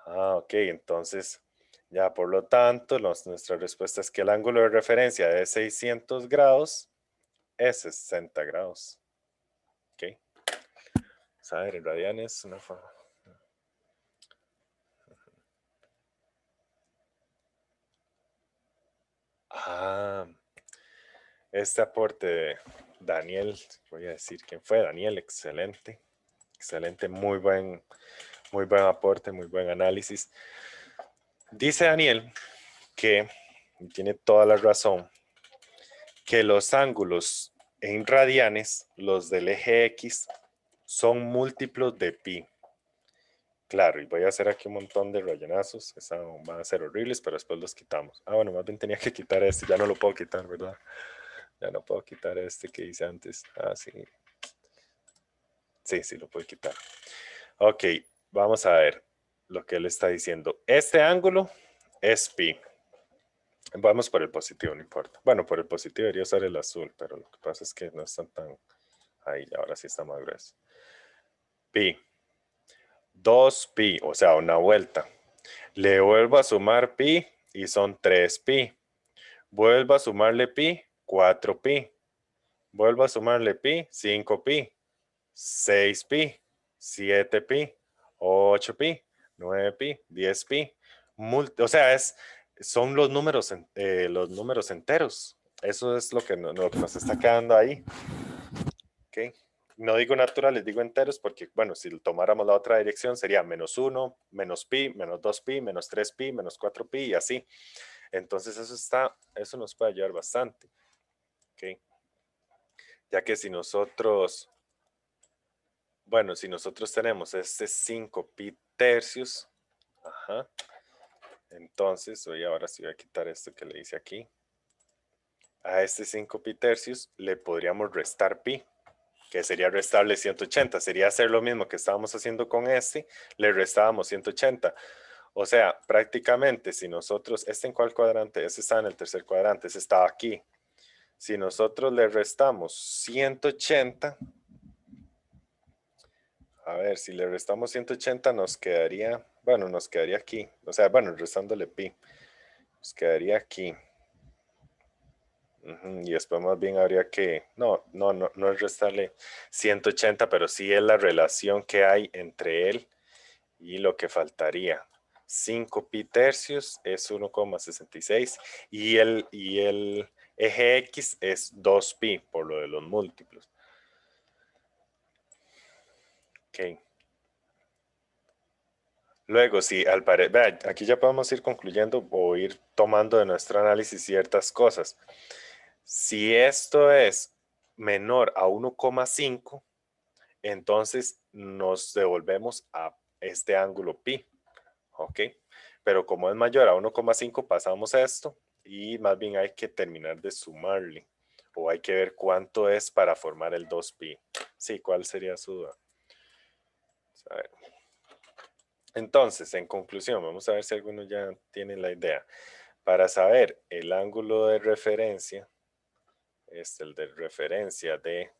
Ok, entonces ya por lo tanto nuestra respuesta es que el ángulo de referencia de 600 grados es 60 grados. Ok. Vamos a ver, en radianes una forma. Este aporte de Daniel, voy a decir quién fue, Daniel, excelente. Excelente, muy buen aporte, muy buen análisis. Dice Daniel que, y tiene toda la razón, que los ángulos en radianes, los del eje X, son múltiplos de pi. Claro, y voy a hacer aquí un montón de rellenazos, van a ser horribles, pero después los quitamos. Bueno, más bien tenía que quitar este, ya no lo puedo quitar, ¿verdad? Ya no puedo quitar este que hice antes. Sí. Sí, lo puedo quitar. Ok, vamos a ver lo que él está diciendo. Este ángulo es pi. Vamos por el positivo, no importa. Bueno, por el positivo debería ser el azul, pero lo que pasa es que no están tan ahí. Ahora sí está más grueso. Pi. 2pi, o sea, una vuelta. Le vuelvo a sumar pi y son 3pi. Vuelvo a sumarle pi, 4pi. Vuelvo a sumarle pi, 5pi. 6pi. 7pi, 8pi, 9pi, 10pi. O sea, son los números enteros. Eso es lo que nos está quedando ahí. ¿Ok? No digo naturales, digo enteros porque, bueno, si tomáramos la otra dirección sería -1, menos pi, menos 2pi, menos 3pi, menos 4pi y así. Entonces eso nos puede ayudar bastante. ¿Ok? Ya que si nosotros, bueno, si nosotros tenemos este 5pi tercios, ajá, entonces, ahora sí voy a quitar esto que le hice aquí. A este 5pi tercios le podríamos restar pi, que sería restarle 180. Sería hacer lo mismo que estábamos haciendo con este, le restábamos 180. O sea, prácticamente si nosotros, ¿en cuál cuadrante? Este está en el tercer cuadrante, este estaba aquí. Si nosotros le restamos 180, a ver, si le restamos 180 nos quedaría, bueno, nos quedaría aquí. O sea, bueno, restándole pi, nos quedaría aquí. Y después más bien habría que, no es restarle 180, pero sí es la relación que hay entre él y lo que faltaría. 5pi tercios es 1,66 y el eje X es 2pi por lo de los múltiplos. Ok. Luego, si al parecer, aquí ya podemos ir concluyendo o ir tomando de nuestro análisis ciertas cosas. Si esto es menor a 1,5, entonces nos devolvemos a este ángulo pi, ¿ok? Pero como es mayor a 1,5 pasamos a esto y más bien hay que terminar de sumarle o hay que ver cuánto es para formar el 2pi. Sí, ¿cuál sería su duda? A ver. Entonces, en conclusión, vamos a ver si alguno ya tiene la idea. Para saber el ángulo de referencia, es el de referencia de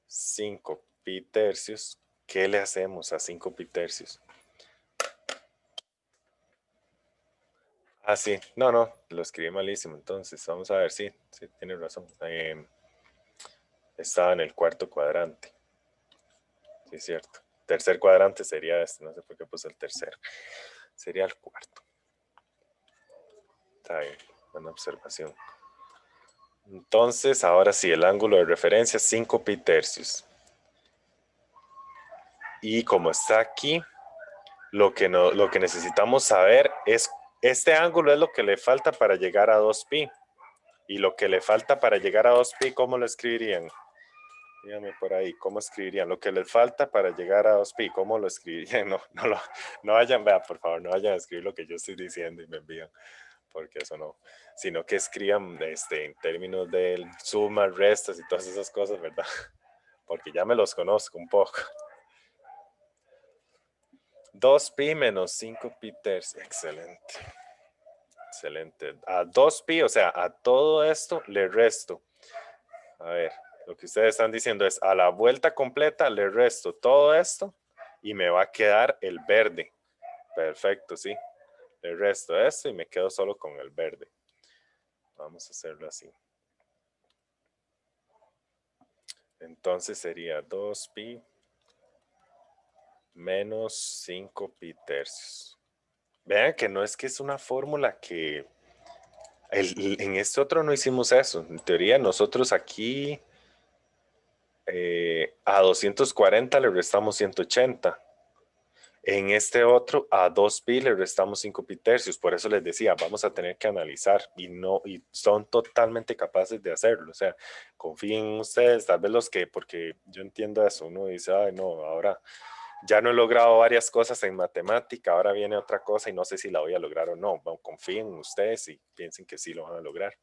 5pi tercios. ¿Qué le hacemos a 5pi tercios? Ah, sí. No, lo escribí malísimo. Entonces, vamos a ver, sí, tiene razón. Estaba en el cuarto cuadrante. Sí, es cierto. Tercer cuadrante sería este. No sé por qué puse el tercero. Sería el cuarto. Está bien. Buena observación. Entonces, ahora sí, el ángulo de referencia es 5pi tercios. Y como está aquí, lo que necesitamos saber es, este ángulo es lo que le falta para llegar a 2pi. Y lo que le falta para llegar a 2pi, ¿cómo lo escribirían? Díganme por ahí, ¿cómo escribirían? Lo que les falta para llegar a 2pi, ¿cómo lo escribirían? No vayan, vea, por favor, no vayan a escribir lo que yo estoy diciendo y me envían, porque eso no. Sino que escriban en términos de sumas, restas y todas esas cosas, ¿verdad? Porque ya me los conozco un poco. 2pi menos 5pi tercios. Excelente. Excelente. A 2pi, o sea, a todo esto le resto. A ver, lo que ustedes están diciendo es a la vuelta completa le resto todo esto y me va a quedar el verde. Perfecto, sí. Le resto esto y me quedo solo con el verde. Vamos a hacerlo así. Entonces sería 2pi menos 5pi tercios. Vean que no es que es una fórmula que... en este otro no hicimos eso. En teoría nosotros aquí a 240 le restamos 180. En este otro, a 2pi le restamos 5pi tercios. Por eso les decía, vamos a tener que analizar y son totalmente capaces de hacerlo. O sea, confíen en ustedes, tal vez porque yo entiendo eso, uno dice, ay no, ahora ya no he logrado varias cosas en matemática, ahora viene otra cosa y no sé si la voy a lograr o no. Bueno, confíen en ustedes y piensen que sí lo van a lograr.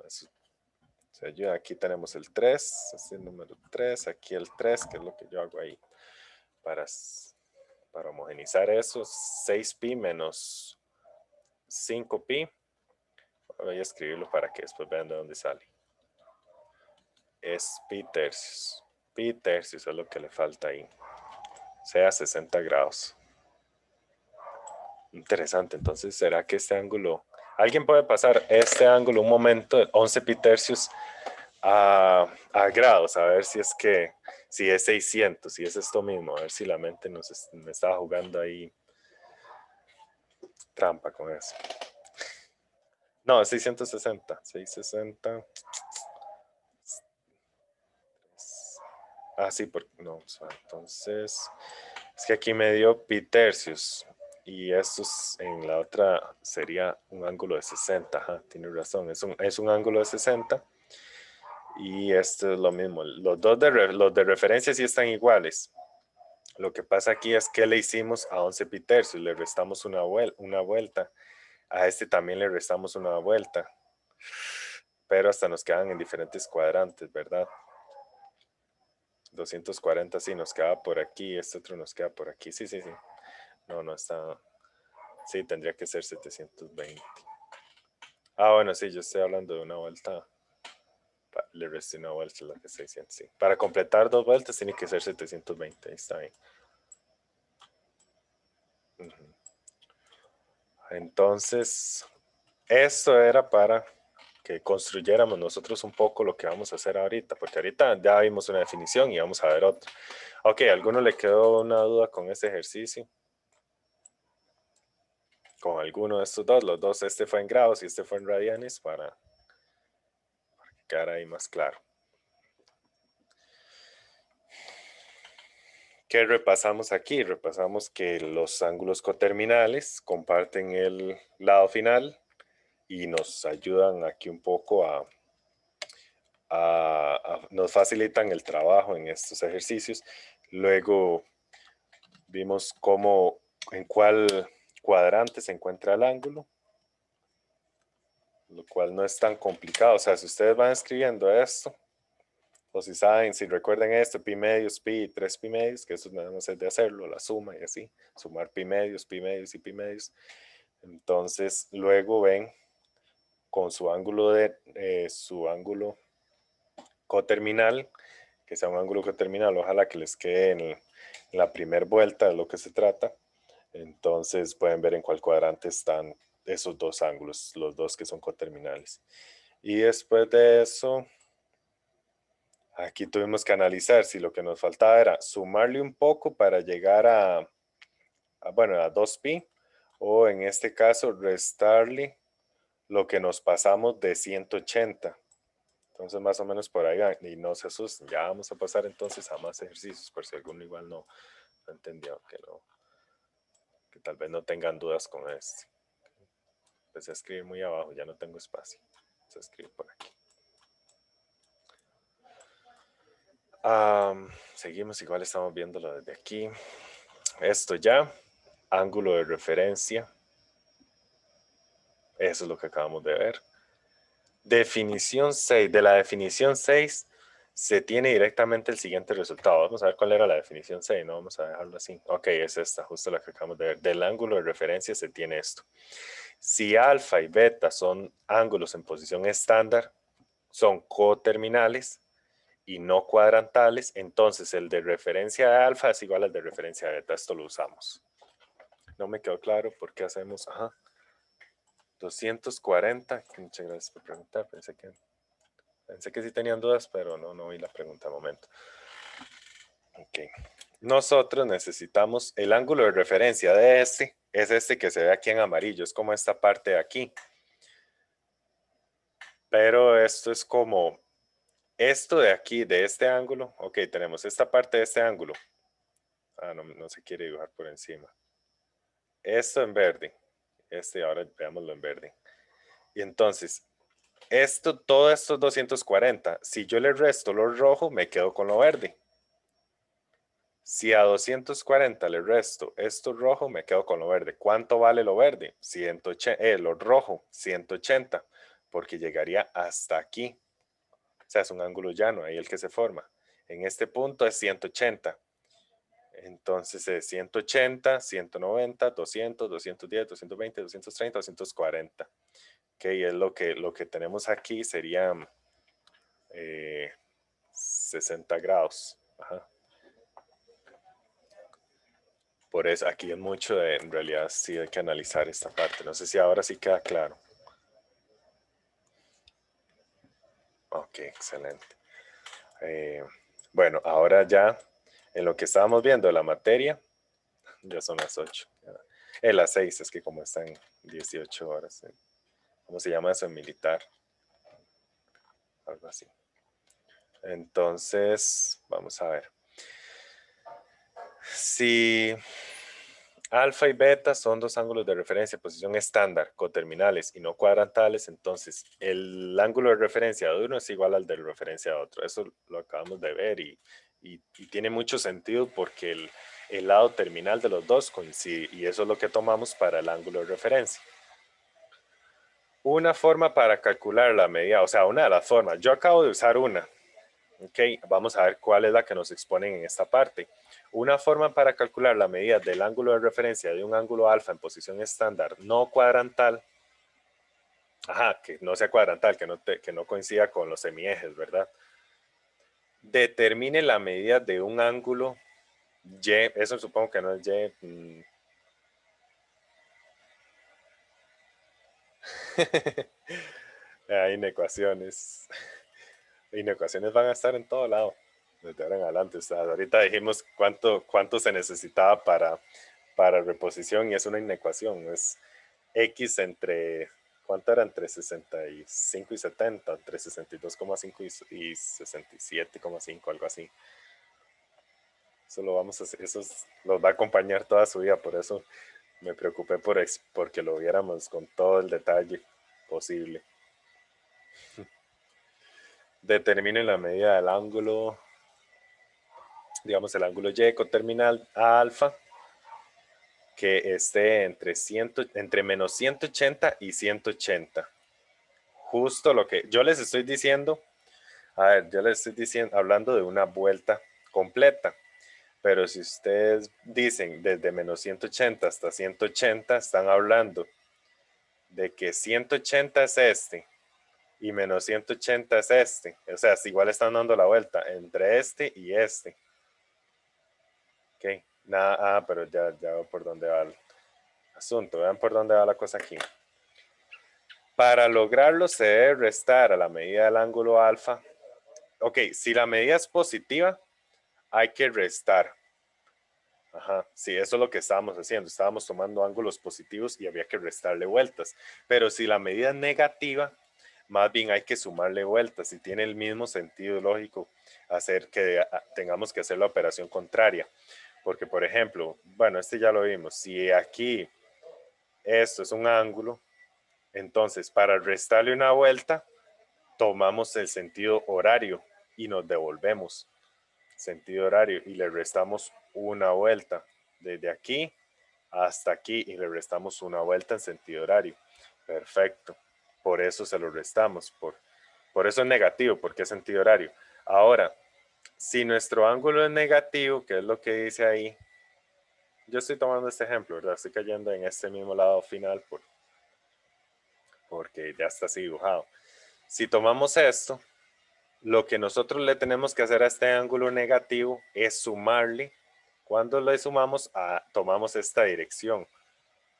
Eso se ayuda. Aquí tenemos el 3, es el número 3, aquí el 3, que es lo que yo hago ahí para homogenizar eso. 6pi menos 5pi. Voy a escribirlo para que después vean de dónde sale. Es pi tercios. Pi tercios es lo que le falta ahí. Sea 60 grados. Interesante. Entonces, ¿será que este ángulo... ¿Alguien puede pasar este ángulo un momento, 11 pi tercios, a grados? A ver si es que Si es 600, si es esto mismo, a ver si la mente me estaba jugando ahí trampa con eso. No, es 660. 660. Ah, sí, porque no. O sea, entonces, es que aquí me dio pi tercios. Y esto en la otra sería un ángulo de 60. Ajá, tiene razón. Es un ángulo de 60. Y esto es lo mismo. Los de referencia sí están iguales. Lo que pasa aquí es que le hicimos a 11 pi tercios. Le restamos una vuelta. A este también le restamos una vuelta. Pero hasta nos quedan en diferentes cuadrantes, ¿verdad? 240 sí nos queda por aquí, este otro nos queda por aquí. Sí, sí, sí. No, no está. Sí, tendría que ser 720. Ah, bueno, sí, yo estoy hablando de una vuelta. Le resté una vuelta, la que 600, sí. Para completar 2 vueltas tiene que ser 720. Ahí está bien. Entonces, esto era para que construyéramos nosotros un poco lo que vamos a hacer ahorita, porque ahorita ya vimos una definición y vamos a ver otra. Ok, ¿a alguno le quedó una duda con este ejercicio? Con alguno de estos dos, los dos, este fue en grados y este fue en radianes, para que quedara ahí más claro. ¿Qué repasamos aquí? Repasamos que los ángulos coterminales comparten el lado final y nos ayudan aquí un poco nos facilitan el trabajo en estos ejercicios. Luego vimos en cuál cuadrante se encuentra el ángulo, lo cual no es tan complicado. O sea, si ustedes van escribiendo esto, o si saben, si recuerdan esto, pi medios, pi, 3 pi medios, que eso nada más es de hacerlo, la suma y así, sumar pi medios y pi medios. Entonces, luego ven con su ángulo coterminal, que sea un ángulo coterminal, ojalá que les quede en la primera vuelta de lo que se trata. Entonces pueden ver en cuál cuadrante están esos dos ángulos, los dos que son coterminales. Y después de eso, aquí tuvimos que analizar si lo que nos faltaba era sumarle un poco para llegar a 2pi, o en este caso restarle lo que nos pasamos de 180. Entonces más o menos por ahí van, y no se asusten, ya vamos a pasar entonces a más ejercicios, por si alguno igual no entendió, que tal vez no tengan dudas con este. Empecé a escribir muy abajo, ya no tengo espacio. Empecé a escribir por aquí. Seguimos, igual estamos viéndolo desde aquí. Esto ya, ángulo de referencia. Eso es lo que acabamos de ver. Definición 6. De la definición 6 se tiene directamente el siguiente resultado. Vamos a ver cuál era la definición 6, no vamos a dejarlo así. Ok, es esta, justo la que acabamos de ver. Del ángulo de referencia se tiene esto. Si alfa y beta son ángulos en posición estándar, son coterminales y no cuadrantales, entonces el de referencia de alfa es igual al de referencia de beta. Esto lo usamos. No me quedó claro por qué hacemos 240. Muchas gracias por preguntar. Pensé que sí tenían dudas, pero no vi la pregunta al momento. Ok. Nosotros necesitamos el ángulo de referencia de este. Es este que se ve aquí en amarillo. Es como esta parte de aquí. Pero esto es como esto de aquí, de este ángulo. Ok, tenemos esta parte de este ángulo. No se quiere dibujar por encima. Esto en verde. Ahora veámoslo en verde. Y entonces, todo esto es 240. Si yo le resto lo rojo, me quedo con lo verde. Si a 240 le resto esto rojo, me quedo con lo verde. ¿Cuánto vale lo verde? 180, lo rojo, 180, porque llegaría hasta aquí. O sea, es un ángulo llano, ahí el que se forma. En este punto es 180. Entonces es 180, 190, 200, 210, 220, 230, 240. Ok, es lo que tenemos aquí sería 60 grados. Ajá. Por eso aquí es mucho, en realidad sí hay que analizar esta parte. No sé si ahora sí queda claro. Ok, excelente. Bueno, ahora ya en lo que estábamos viendo de la materia, ya son las 8. Las 6, es que como están 18 horas. ¿Cómo se llama eso en militar? Algo así. Entonces, vamos a ver. Si alfa y beta son dos ángulos de referencia, posición estándar, coterminales y no cuadrantales, entonces el ángulo de referencia de uno es igual al de referencia de otro. Eso lo acabamos de ver y tiene mucho sentido porque el lado terminal de los dos coincide y eso es lo que tomamos para el ángulo de referencia. Una forma para calcular la medida, o sea, una de las formas, yo acabo de usar una, ok, vamos a ver cuál es la que nos exponen en esta parte. Una forma para calcular la medida del ángulo de referencia de un ángulo alfa en posición estándar no cuadrantal, que no sea cuadrantal, que no coincida con los semiejes, ¿verdad? Determine la medida de un ángulo Y, eso supongo que no es Y. Inecuaciones. Inecuaciones van a estar en todo lado, desde ahora en adelante. O sea, ahorita dijimos cuánto se necesitaba para reposición y es una inecuación. Es X entre, ¿cuánto era? Entre 65 y 70, entre 62,5 y 67,5, algo así. Eso lo vamos a hacer, los va a acompañar toda su vida, por eso me preocupé porque lo viéramos con todo el detalle posible. Determine la medida del ángulo, digamos el ángulo Y coterminal a alfa, que esté entre menos 180 y 180. Justo lo que yo les estoy diciendo, yo les estoy diciendo, hablando de una vuelta completa. Pero si ustedes dicen desde menos 180 hasta 180, están hablando de que 180 es este y menos 180 es este. O sea, igual están dando la vuelta entre este y este. Ok, nada, pero ya veo por dónde va el asunto. Vean por dónde va la cosa aquí. Para lograrlo se debe restar a la medida del ángulo alfa. Ok, si la medida es positiva, hay que restar. Ajá, sí, eso es lo que estábamos haciendo. Estábamos tomando ángulos positivos y había que restarle vueltas. Pero si la medida es negativa, más bien hay que sumarle vueltas y tiene el mismo sentido lógico hacer que tengamos que hacer la operación contraria. Porque, por ejemplo, bueno, este ya lo vimos. Si aquí esto es un ángulo, entonces para restarle una vuelta, tomamos el sentido horario y nos devolvemos sentido horario y le restamos una vuelta desde aquí hasta aquí y le restamos una vuelta en sentido horario. Perfecto. Por eso se lo restamos. Por eso es negativo, porque es sentido horario. Ahora, si nuestro ángulo es negativo, que es lo que dice ahí, yo estoy tomando este ejemplo, ¿verdad? Estoy cayendo en este mismo lado final porque ya está así dibujado. Si tomamos esto, lo que nosotros le tenemos que hacer a este ángulo negativo es sumarle. Cuando le sumamos, tomamos esta dirección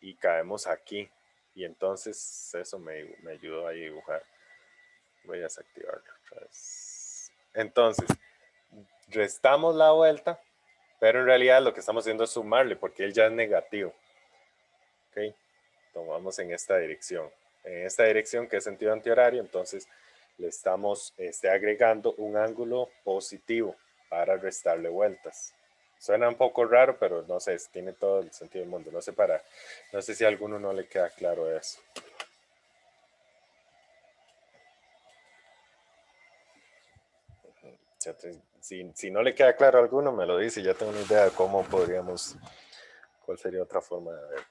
y caemos aquí. Y entonces eso me ayudó a dibujar. Voy a desactivarlo otra vez. Entonces, restamos la vuelta, pero en realidad lo que estamos haciendo es sumarle porque él ya es negativo. ¿Ok? Tomamos en esta dirección. En esta dirección que es sentido antihorario, entonces le estamos agregando un ángulo positivo para restarle vueltas. Suena un poco raro, pero no sé, tiene todo el sentido del mundo. No sé si a alguno no le queda claro eso. Si no le queda claro a alguno, me lo dice y ya tengo una idea de cómo cuál sería otra forma de ver.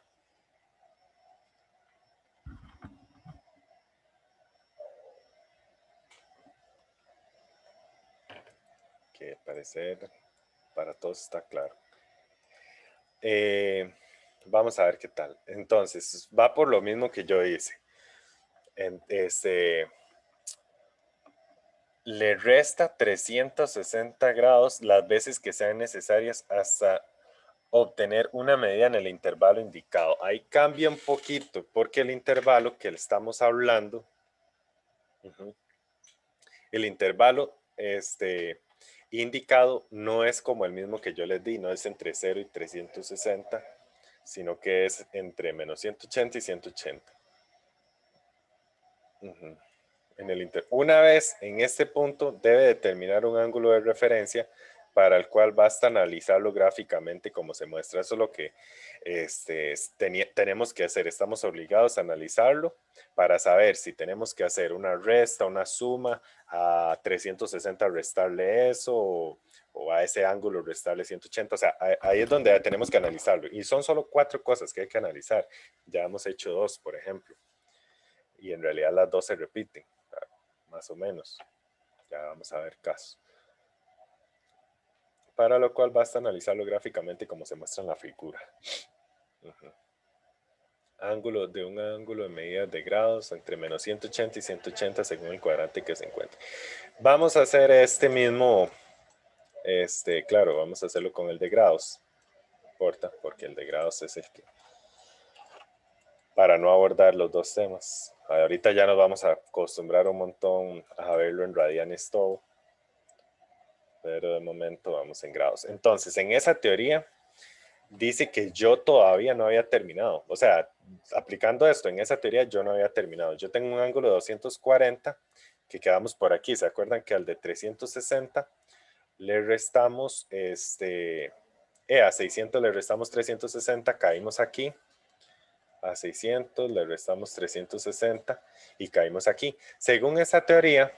Que parecer para todos está claro. Vamos a ver qué tal. Entonces, va por lo mismo que yo hice. Le resta 360 grados las veces que sean necesarias hasta obtener una medida en el intervalo indicado. Ahí cambia un poquito porque el intervalo que le estamos hablando, el intervalo indicado no es como el mismo que yo les di, no es entre 0 y 360, sino que es entre menos 180 y 180. Una vez en este punto debe determinar un ángulo de referencia para el cual basta analizarlo gráficamente como se muestra. Eso es lo que tenemos que hacer. Estamos obligados a analizarlo para saber si tenemos que hacer una resta, una suma, a 360 restarle eso o a ese ángulo restarle 180. O sea, ahí es donde tenemos que analizarlo. Y son solo 4 cosas que hay que analizar. Ya hemos hecho 2, por ejemplo. Y en realidad las 2 se repiten, más o menos. Ya vamos a ver casos. Para lo cual basta analizarlo gráficamente como se muestra en la figura. Ángulo de un ángulo de medidas de grados entre menos 180 y 180 según el cuadrante que se encuentre. Vamos a hacer este mismo, claro, vamos a hacerlo con el de grados. No importa, porque el de grados es el que, para no abordar los dos temas. Ahorita ya nos vamos a acostumbrar un montón a verlo en radianes todo. Pero de momento vamos en grados. Entonces, en esa teoría, dice que yo todavía no había terminado. O sea, aplicando esto, en esa teoría yo no había terminado. Yo tengo un ángulo de 240 que quedamos por aquí. ¿Se acuerdan que al de 360 le restamos, a 600 le restamos 360, caímos aquí. A 600 le restamos 360 y caímos aquí. Según esa teoría,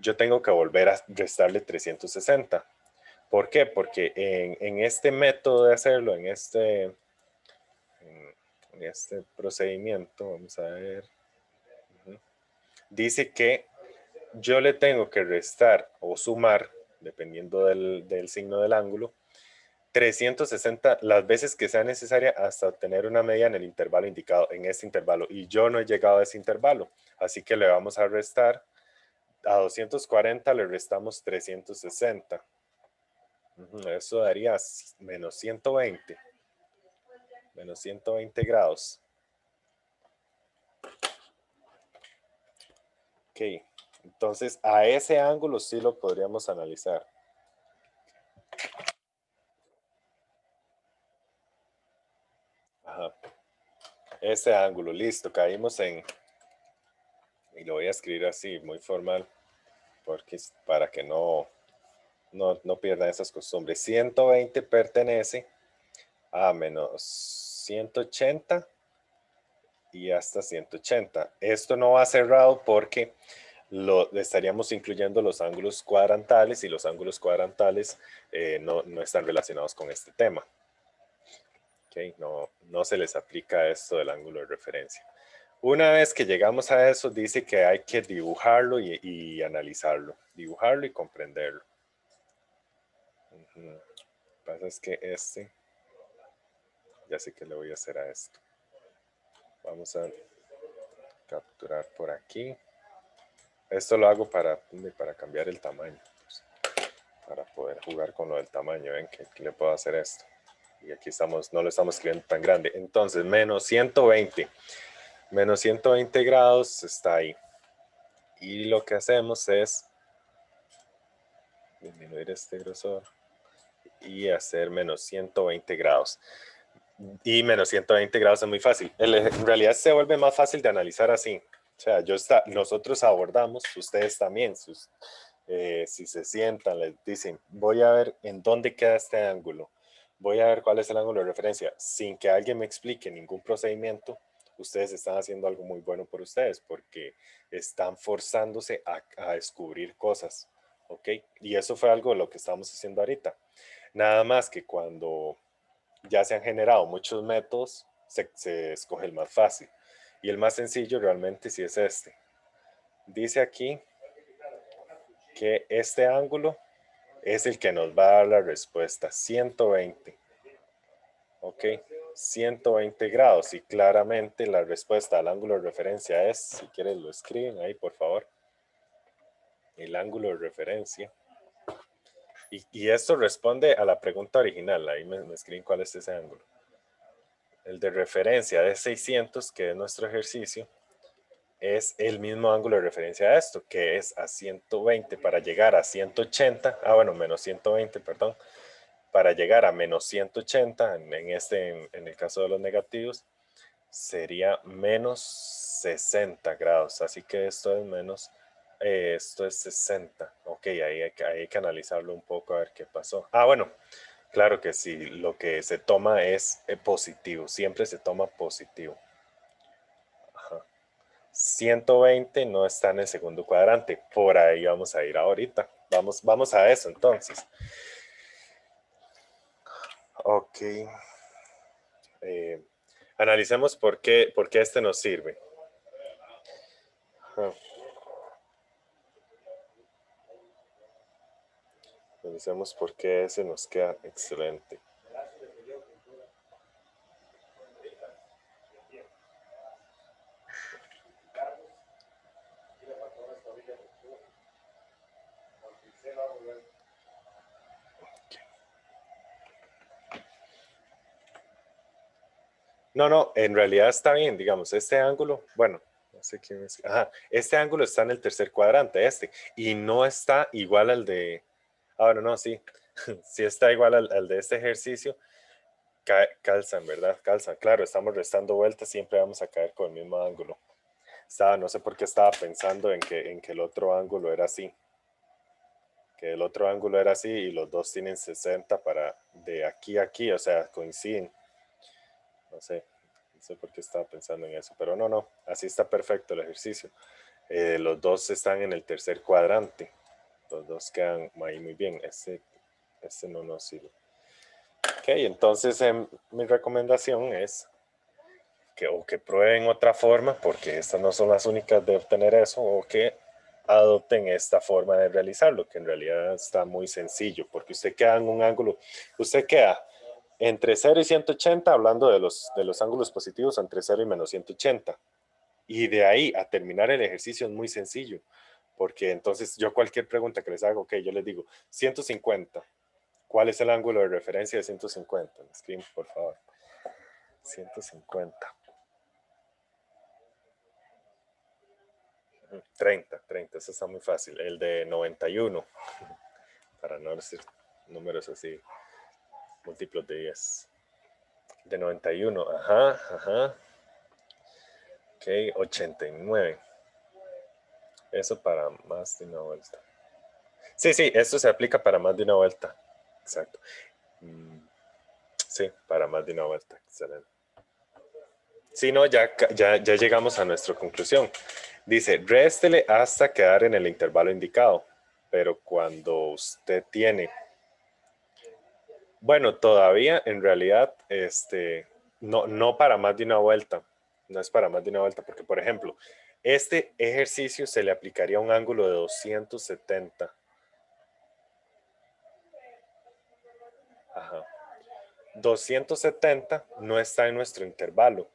yo tengo que volver a restarle 360. ¿Por qué? Porque en este método de hacerlo, en este procedimiento, vamos a ver, dice que yo le tengo que restar o sumar, dependiendo del signo del ángulo, 360 las veces que sea necesaria hasta obtener una media en el intervalo indicado, en ese intervalo. Y yo no he llegado a ese intervalo, así que le vamos a restar, a 240 le restamos 360. Eso daría menos 120. Menos 120 grados. Ok, entonces a ese ángulo sí lo podríamos analizar. Ajá. Ese ángulo, listo, caímos en, y lo voy a escribir así, muy formal, porque para que no pierdan esas costumbres. 120 pertenece a menos 180 y hasta 180. Esto no va cerrado porque estaríamos incluyendo los ángulos cuadrantales y los ángulos cuadrantales no están relacionados con este tema. Okay, no se les aplica esto del ángulo de referencia. Una vez que llegamos a eso, dice que hay que dibujarlo y analizarlo. Dibujarlo y comprenderlo. Lo que pasa es que ya sé que le voy a hacer a esto. Vamos a capturar por aquí. Esto lo hago para cambiar el tamaño. Para poder jugar con lo del tamaño. Ven que le puedo hacer esto. Y aquí no lo estamos escribiendo tan grande. Entonces, menos 120. Menos 120 grados está ahí. Y lo que hacemos es disminuir este grosor y hacer menos 120 grados. Y menos 120 grados es muy fácil. En realidad se vuelve más fácil de analizar así. O sea, nosotros abordamos, ustedes también, si se sientan, les dicen, voy a ver en dónde queda este ángulo, voy a ver cuál es el ángulo de referencia, sin que alguien me explique ningún procedimiento, ustedes están haciendo algo muy bueno por ustedes, porque están forzándose a descubrir cosas, ¿ok? Y eso fue algo de lo que estamos haciendo ahorita. Nada más que cuando ya se han generado muchos métodos, se escoge el más fácil. Y el más sencillo realmente sí es este. Dice aquí que este ángulo es el que nos va a dar la respuesta, 120. Ok, 120 grados. Y claramente la respuesta al ángulo de referencia es, si quieres lo escriben ahí por favor, el ángulo de referencia. Y esto responde a la pregunta original, ahí me escriben cuál es ese ángulo. El de referencia de 600, que es nuestro ejercicio, es el mismo ángulo de referencia a esto, que es a 120 para llegar a 180, bueno, menos 120, perdón, para llegar a menos 180, en el caso de los negativos, sería menos 60 grados. Así que esto es esto es 60. Ok, hay que analizarlo un poco a ver qué pasó. Bueno, claro que sí, lo que se toma es positivo, siempre se toma positivo. Ajá. 120 no está en el segundo cuadrante, por ahí vamos a ir ahorita. Vamos a eso entonces. Ok. Analicemos por qué este nos sirve. Ajá. Analicemos por qué ese nos queda excelente. No, en realidad está bien, digamos, este ángulo, bueno, no sé quién es. Ajá, este ángulo está en el tercer cuadrante, y no está igual al de, bueno, no, sí, sí está igual al de este ejercicio, calzan, ¿verdad? Calzan, claro, estamos restando vueltas, siempre vamos a caer con el mismo ángulo. No sé por qué estaba pensando en que el otro ángulo era así, que el otro ángulo era así y los dos tienen 60 para de aquí a aquí, o sea, coinciden. No sé, no sé por qué estaba pensando en eso, pero no, así está perfecto el ejercicio. Los dos están en el tercer cuadrante, los dos quedan ahí muy bien, este no nos sirve. Ok, entonces mi recomendación es que prueben otra forma, porque estas no son las únicas de obtener eso, o que adopten esta forma de realizarlo, que en realidad está muy sencillo, porque usted queda en un ángulo, usted queda entre 0 y 180, hablando de los ángulos positivos, entre 0 y menos 180. Y de ahí a terminar el ejercicio es muy sencillo, porque entonces yo cualquier pregunta que les haga, ok, yo les digo 150. ¿Cuál es el ángulo de referencia de 150? Escriben, por favor. 150. 30, eso está muy fácil. El de 91, para no decir números así, múltiplos de 10. De 91, ajá. Ok, 89. Eso para más de una vuelta. Sí, esto se aplica para más de una vuelta. Exacto. Sí, para más de una vuelta. Excelente. Sí, no, ya llegamos a nuestra conclusión. Dice, réstele hasta quedar en el intervalo indicado. Pero cuando usted tiene, bueno, todavía en realidad, no para más de una vuelta. No es para más de una vuelta, porque por ejemplo, este ejercicio se le aplicaría un ángulo de 270. Ajá. 270 no está en nuestro intervalo.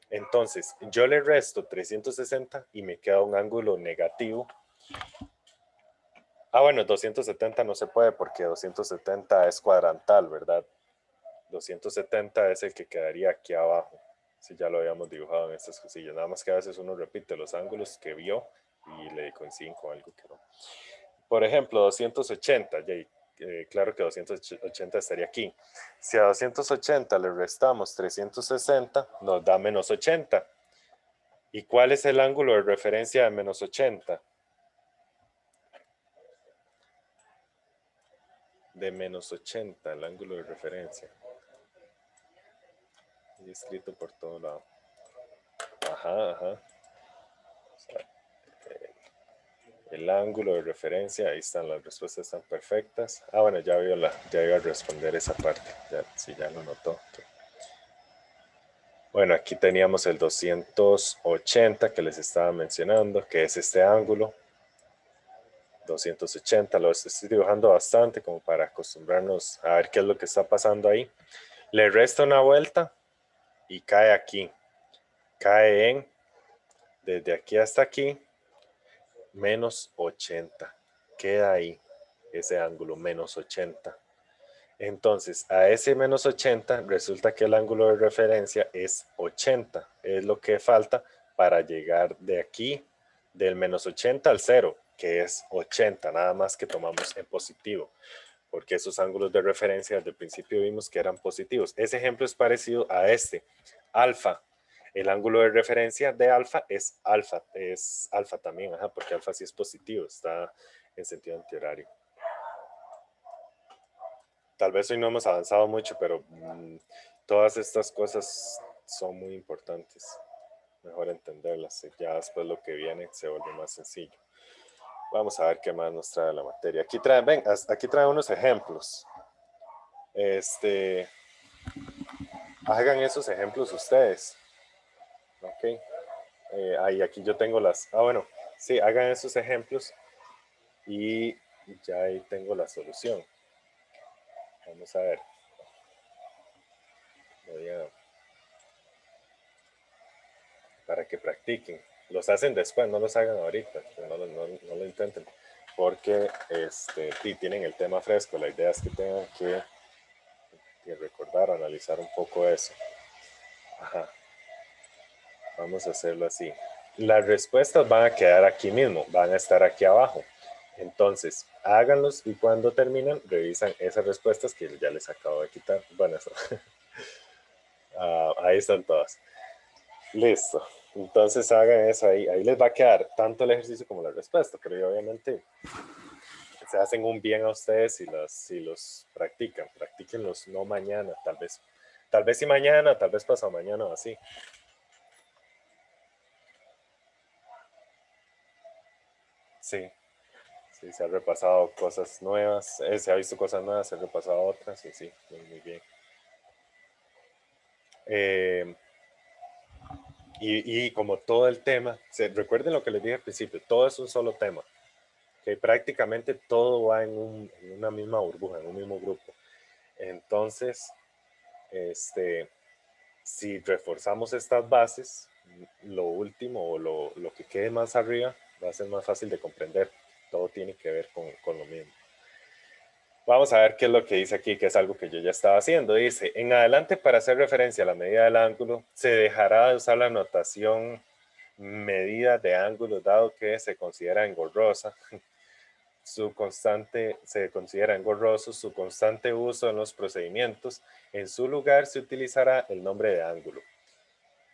Entonces, yo le resto 360 y me queda un ángulo negativo. Bueno, 270 no se puede porque 270 es cuadrantal, ¿verdad? 270 es el que quedaría aquí abajo. Si ya lo habíamos dibujado en estas cosillas. Nada más que a veces uno repite los ángulos que vio y le coinciden con algo que no. Por ejemplo, 280, claro que 280 estaría aquí. Si a 280 le restamos 360, nos da menos 80. ¿Y cuál es el ángulo de referencia de menos 80? De menos 80, el ángulo de referencia. Y escrito por todo lado. Ajá. O sea, el ángulo de referencia, ahí están, las respuestas están perfectas. Bueno, ya iba a responder esa parte, si ya lo notó. Okay. Bueno, aquí teníamos el 280 que les estaba mencionando, que es este ángulo. 280, lo estoy dibujando bastante como para acostumbrarnos a ver qué es lo que está pasando ahí. Le resta una vuelta y cae aquí. Cae desde aquí hasta aquí, menos 80. Queda ahí ese ángulo, menos 80. Entonces, a ese menos 80 resulta que el ángulo de referencia es 80. Es lo que falta para llegar de aquí, del menos 80 al 0, que es 80, nada más que tomamos en positivo, porque esos ángulos de referencia desde el principio vimos que eran positivos. Ese ejemplo es parecido a este, alfa. El ángulo de referencia de alfa es alfa también, ajá, porque alfa sí es positivo, está en sentido antihorario. Tal vez hoy no hemos avanzado mucho, pero todas estas cosas son muy importantes. Mejor entenderlas. Ya después lo que viene se vuelve más sencillo. Vamos a ver qué más nos trae la materia. Aquí trae unos ejemplos. Hagan esos ejemplos ustedes. Ok. Ahí aquí yo tengo bueno, sí, hagan esos ejemplos y ya ahí tengo la solución. Vamos a ver. Para que practiquen. Los hacen después, no los hagan ahorita, no lo intenten, porque tienen el tema fresco. La idea es que tengan que recordar, analizar un poco eso. Ajá. Vamos a hacerlo así. Las respuestas van a quedar aquí mismo, van a estar aquí abajo. Entonces, háganlos y cuando terminan, revisan esas respuestas que ya les acabo de quitar. Bueno, eso. Ahí están todas. Listo. Entonces hagan eso ahí. Ahí les va a quedar tanto el ejercicio como la respuesta, pero obviamente se hacen un bien a ustedes si los practican. Practíquenlos no mañana, tal vez. Tal vez sí mañana, tal vez pasado mañana o así. Sí, sí, se han repasado cosas nuevas, se ha visto cosas nuevas, se han repasado otras, y sí, muy bien. Y como todo el tema, recuerden lo que les dije al principio, todo es un solo tema, que prácticamente todo va en una misma burbuja, en un mismo grupo. Entonces, si reforzamos estas bases, lo último o lo que quede más arriba va a ser más fácil de comprender. Todo tiene que ver con lo mismo. Vamos a ver qué es lo que dice aquí, que es algo que yo ya estaba haciendo. Dice, en adelante para hacer referencia a la medida del ángulo, se dejará de usar la notación medida de ángulo dado que se considera engorrosa. Se considera engorroso su constante uso en los procedimientos. En su lugar se utilizará el nombre de ángulo.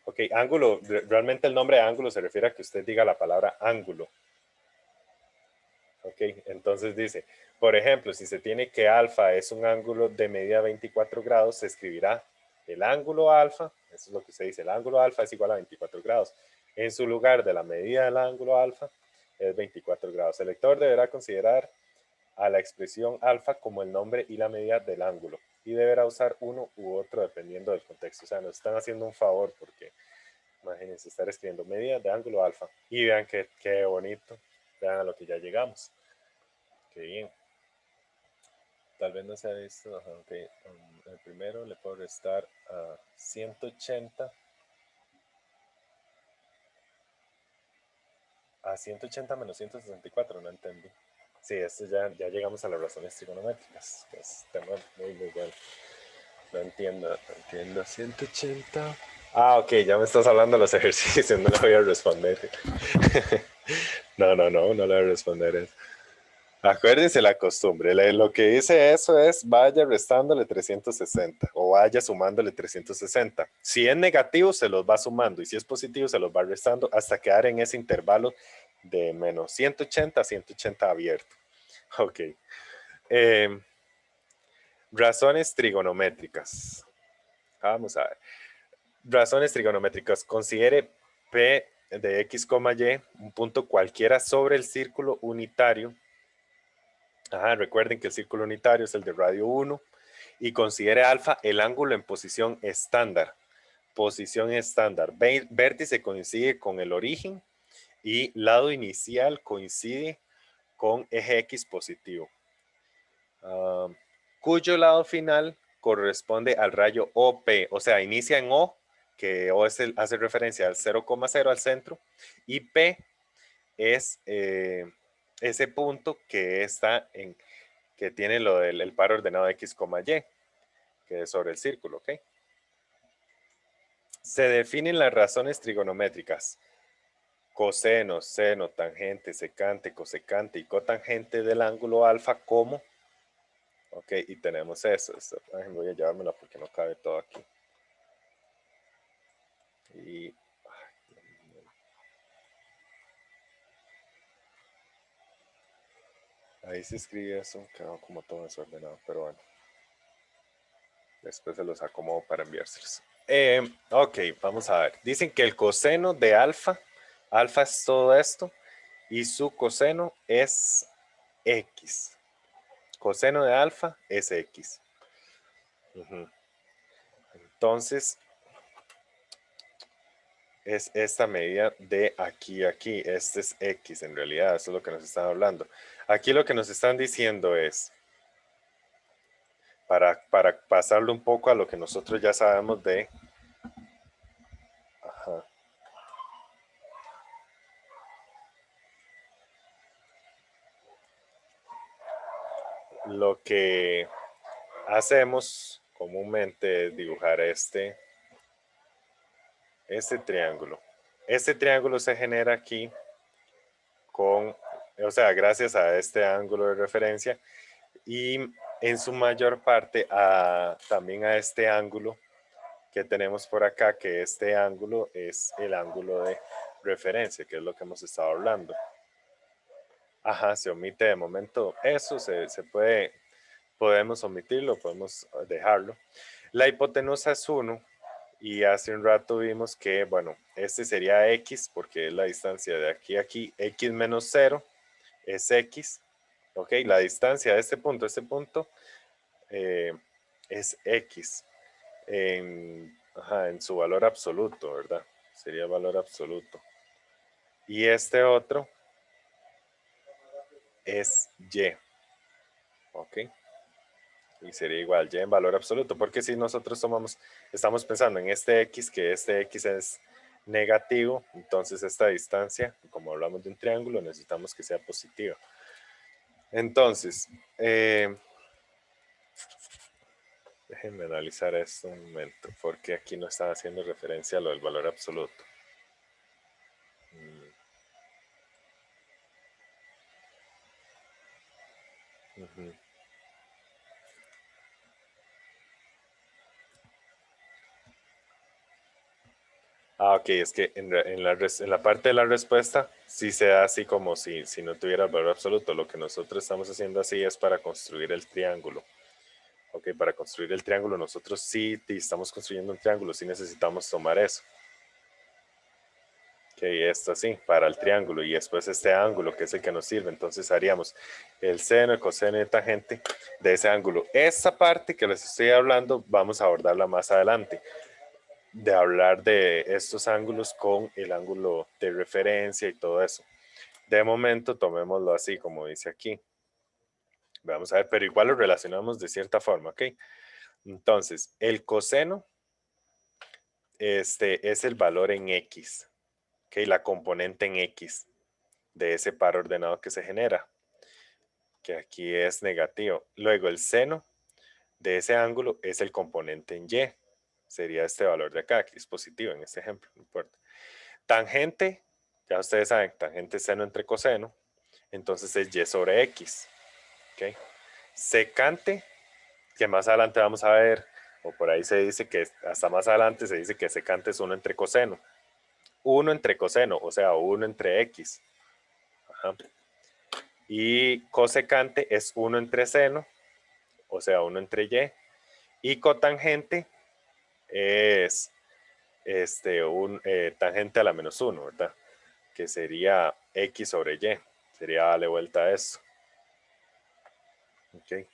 Ok, ángulo, realmente el nombre de ángulo se refiere a que usted diga la palabra ángulo. Ok, entonces dice, por ejemplo, si se tiene que alfa es un ángulo de medida 24 grados, se escribirá el ángulo alfa, eso es lo que se dice, el ángulo alfa es igual a 24 grados. En su lugar de la medida del ángulo alfa es 24 grados. El lector deberá considerar a la expresión alfa como el nombre y la medida del ángulo y deberá usar uno u otro dependiendo del contexto. O sea, nos están haciendo un favor porque imagínense estar escribiendo medida de ángulo alfa y vean qué bonito, vean a lo que ya llegamos. Qué bien. Tal vez no se ha visto. Okay. El primero le puedo restar a 180. A 180 menos 164, no entendí. Sí, esto ya llegamos a las razones trigonométricas, que es tema muy bueno. No entiendo. 180. Ok, ya me estás hablando de los ejercicios, no le voy a responder. No le voy a responder eso. Acuérdense la costumbre, lo que dice eso es vaya restándole 360 o vaya sumándole 360. Si es negativo se los va sumando y si es positivo se los va restando hasta quedar en ese intervalo de menos 180 a 180 abierto. Ok. Razones trigonométricas. Vamos a ver. Razones trigonométricas. Considere P de X, Y un punto cualquiera sobre el círculo unitario. Recuerden que el círculo unitario es el de radio 1 y considere alfa el ángulo en posición estándar. Posición estándar. Vértice coincide con el origen y lado inicial coincide con eje X positivo. Cuyo lado final corresponde al rayo OP, o sea, inicia en O, que O hace referencia al 0,0 al centro, y P es ese punto que está que tiene lo del par ordenado X, Y, que es sobre el círculo, ¿ok? Se definen las razones trigonométricas. coseno, seno, tangente, secante, cosecante y cotangente del ángulo alfa como, ok, y tenemos eso. Ay, voy a llevármela porque no cabe todo aquí. Y ahí se escribe eso, quedó como todo desordenado, pero bueno. Después se los acomodo para enviárselos. Ok, vamos a ver. Dicen que el coseno de alfa, alfa es todo esto, y su coseno es X. Coseno de alfa es X. Entonces, es esta medida de aquí a aquí. Este es X en realidad, eso es lo que nos están hablando. Aquí lo que nos están diciendo es, para pasarlo un poco a lo que nosotros ya sabemos de... Ajá. Lo que hacemos comúnmente es dibujar este triángulo. Este triángulo se genera aquí con, o sea, gracias a este ángulo de referencia y en su mayor parte también a este ángulo que tenemos por acá, que este ángulo es el ángulo de referencia, que es lo que hemos estado hablando. Ajá, se omite de momento eso, se puede, podemos omitirlo, podemos dejarlo. La hipotenusa es 1 y hace un rato vimos que, bueno, este sería X porque es la distancia de aquí a aquí, X menos 0 es X, ok, la distancia de este punto a este punto es X en su valor absoluto, ¿verdad? Sería valor absoluto. Y este otro es Y, ok. Y sería igual Y en valor absoluto, porque si nosotros estamos pensando en este X, que este X es negativo, entonces esta distancia, como hablamos de un triángulo, necesitamos que sea positiva. Entonces, déjenme analizar esto un momento, porque aquí no estaba haciendo referencia a lo del valor absoluto. Ok, es que en la parte de la respuesta sí se da así como si no tuviera el valor absoluto. Lo que nosotros estamos haciendo así es para construir el triángulo. Ok, para construir el triángulo nosotros sí estamos construyendo un triángulo, sí necesitamos tomar eso. Ok, esto así, para el triángulo y después este ángulo que es el que nos sirve. Entonces haríamos el seno, el coseno y el tangente de ese ángulo. Esta parte que les estoy hablando vamos a abordarla más adelante, de hablar de estos ángulos con el ángulo de referencia y todo eso. De momento tomémoslo así como dice aquí. Vamos a ver, pero igual lo relacionamos de cierta forma, ¿ok? Entonces, el coseno es el valor en X, ¿ok? La componente en X de ese par ordenado que se genera, que aquí es negativo. Luego el seno de ese ángulo es el componente en Y, sería este valor de acá, que es positivo en este ejemplo, no importa. Tangente, ya ustedes saben, tangente seno entre coseno, entonces es Y sobre X, ¿ok? Secante, que más adelante vamos a ver, o por ahí se dice que hasta más adelante se dice que secante es 1 entre coseno. 1 entre coseno, o sea, 1 entre X. Ajá. Y cosecante es 1 entre seno, o sea, 1 entre Y. Y cotangente es un tangente a la menos 1, ¿verdad? Que sería X sobre Y. Sería darle vuelta a eso. Ok.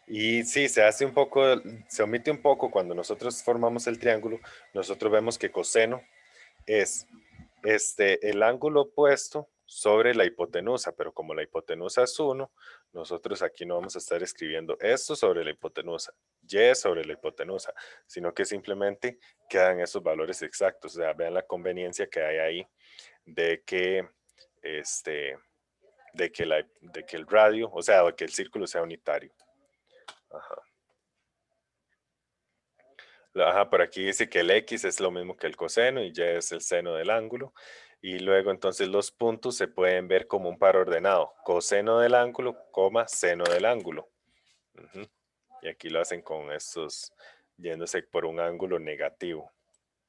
Y sí, se hace un poco, se omite un poco cuando nosotros formamos el triángulo. Nosotros vemos que coseno es el ángulo opuesto sobre la hipotenusa, pero como la hipotenusa es 1, nosotros aquí no vamos a estar escribiendo esto sobre la hipotenusa, y sobre la hipotenusa, sino que simplemente quedan esos valores exactos. O sea, vean la conveniencia que hay ahí de que, de que el radio, o sea, de que el círculo sea unitario. Ajá. Ajá, por aquí dice que el X es lo mismo que el coseno y Y es el seno del ángulo. Y luego entonces los puntos se pueden ver como un par ordenado. Coseno del ángulo, coma, seno del ángulo. Ujú. Y aquí lo hacen con estos, yéndose por un ángulo negativo.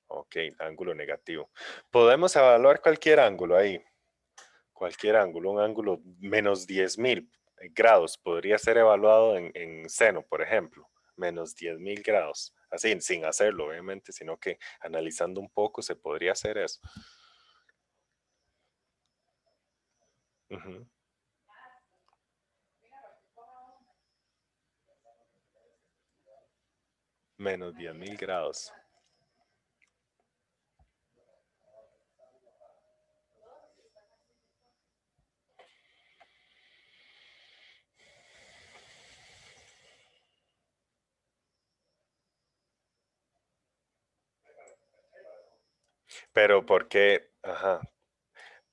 Ok, ángulo negativo. Podemos evaluar cualquier ángulo ahí. Cualquier ángulo, un ángulo menos 10.000 grados podría ser evaluado en seno, por ejemplo, menos 10.000 grados, así sin hacerlo, obviamente, sino que analizando un poco se podría hacer eso. Ujú. Menos 10.000 grados. Pero ¿por qué? Ajá,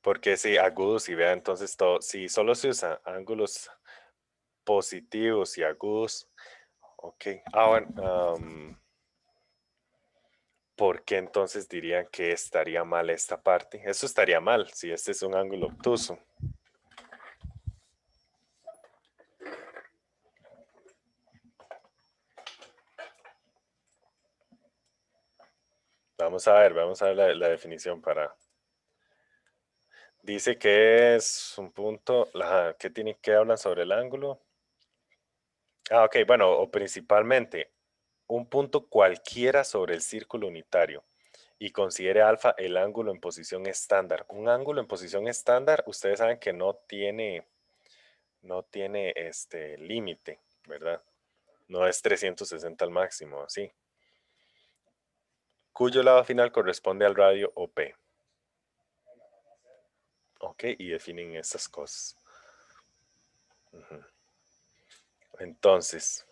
porque si agudos y vea entonces todo, si solo se usan ángulos positivos y agudos, ok. Bueno, ¿por qué entonces dirían que estaría mal esta parte? Eso estaría mal si este es un ángulo obtuso. Vamos a ver la definición para... Dice que es un punto, ¿qué tiene que hablar sobre el ángulo? Ok, bueno, o principalmente un punto cualquiera sobre el círculo unitario y considere alfa el ángulo en posición estándar. Un ángulo en posición estándar, ustedes saben que no tiene este límite, ¿verdad? No es 360 al máximo, así. Cuyo lado final corresponde al radio OP. Ok, y definen estas cosas. Ujú. Entonces,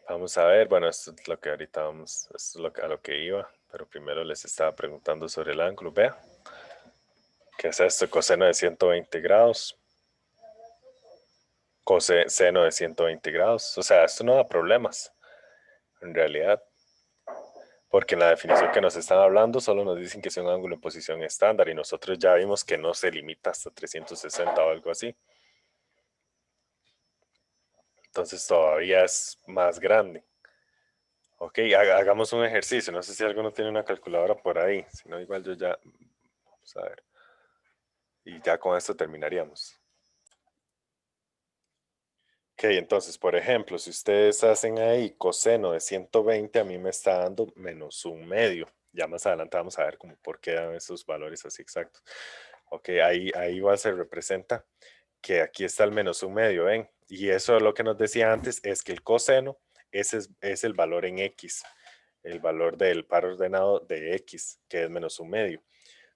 vamos a ver, bueno, esto es lo que ahorita vamos, esto es a lo que iba, pero primero les estaba preguntando sobre el ángulo. Vea, ¿qué es esto? Coseno de 120 grados, coseno de 120 grados. O sea, esto no da problemas, en realidad, porque en la definición que nos están hablando solo nos dicen que es un ángulo en posición estándar y nosotros ya vimos que no se limita hasta 360 o algo así. Entonces todavía es más grande. Ok, hagamos un ejercicio. No sé si alguno tiene una calculadora por ahí. Si no, igual yo ya. Vamos a ver. Y ya con esto terminaríamos. Ok, entonces, por ejemplo, si ustedes hacen ahí coseno de 120, a mí me está dando menos un medio. Ya más adelante vamos a ver como por qué dan esos valores así exactos. Ok, ahí igual se representa que aquí está el menos un medio, ¿ven? Y eso lo que nos decía antes es que el coseno ese es el valor en X, el valor del par ordenado de X, que es menos un medio.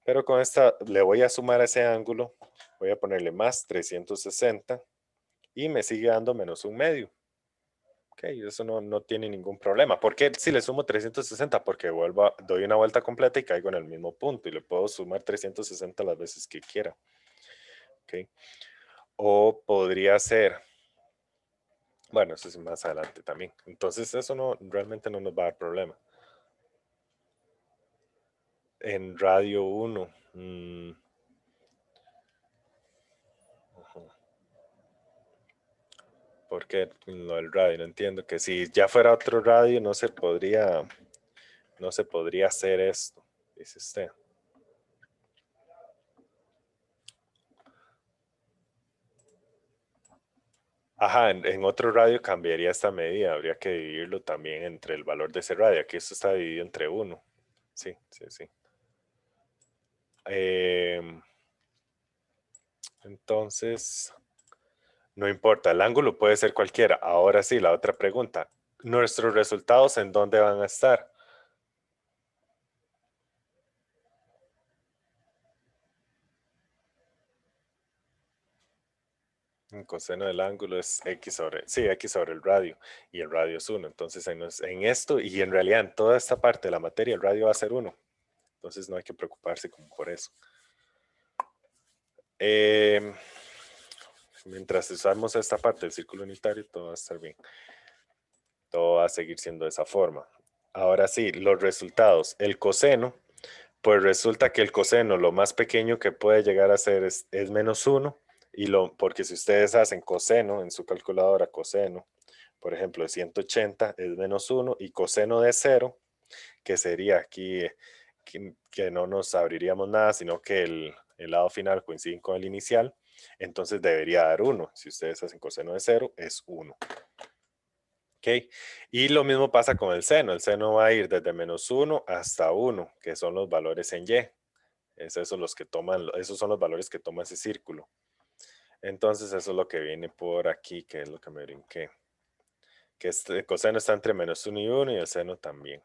Pero con esta le voy a sumar a ese ángulo, voy a ponerle más 360 y me sigue dando menos un medio. Ok, eso no tiene ningún problema. ¿Por qué si le sumo 360? Porque doy una vuelta completa y caigo en el mismo punto y le puedo sumar 360 las veces que quiera. Ok. O podría ser, bueno, eso es más adelante también. Entonces eso realmente no nos va a dar problema. En radio 1. ¿Por qué lo del radio? No entiendo que si ya fuera otro radio no se podría hacer esto, dice usted. Ajá, en otro radio cambiaría esta medida, habría que dividirlo también entre el valor de ese radio. Aquí esto está dividido entre uno. Sí, sí, sí. Em, entonces, no importa, el ángulo puede ser cualquiera. Ahora sí, la otra pregunta. ¿Nuestros resultados en dónde van a estar? El coseno del ángulo es X sobre el radio y el radio es uno. Entonces, en esto y en realidad en toda esta parte de la materia, el radio va a ser uno. Entonces, no hay que preocuparse como por eso. Em, mientras usamos esta parte del círculo unitario, todo va a estar bien. Todo va a seguir siendo de esa forma. Ahora sí, los resultados. El coseno, pues resulta que el coseno lo más pequeño que puede llegar a ser es menos uno. Porque si ustedes hacen coseno en su calculadora, coseno, por ejemplo, de 180 es menos uno y coseno de cero, que sería aquí que no nos abriríamos nada, sino que el lado final coincide con el inicial, entonces debería dar 1. Si ustedes hacen coseno de cero, es 1. ¿Ok? Y lo mismo pasa con el seno. El seno va a ir desde menos 1 hasta 1, que son los valores en y. Esos son los valores que toma ese círculo. Entonces eso es lo que viene por aquí, que es lo que me brinqué. Que el coseno está entre menos 1 y 1 y el seno también.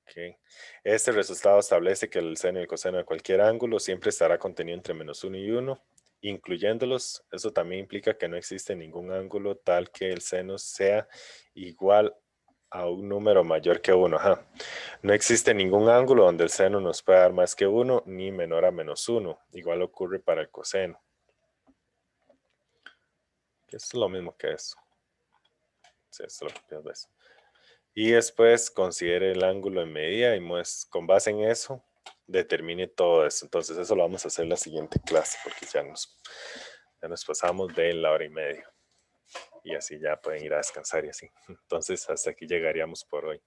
Okay. Este resultado establece que el seno y el coseno de cualquier ángulo siempre estará contenido entre menos 1 y 1, incluyéndolos. Eso también implica que no existe ningún ángulo tal que el seno sea igual a un número mayor que 1. Ajá. No existe ningún ángulo donde el seno nos pueda dar más que 1 ni menor a menos 1. Igual ocurre para el coseno. Es lo mismo que eso. Sí, eso es lo que ves. Y después considere el ángulo en medida y con base en eso determine todo eso. Entonces eso lo vamos a hacer en la siguiente clase porque ya nos pasamos de la hora y media. Y así ya pueden ir a descansar y así. Entonces hasta aquí llegaríamos por hoy.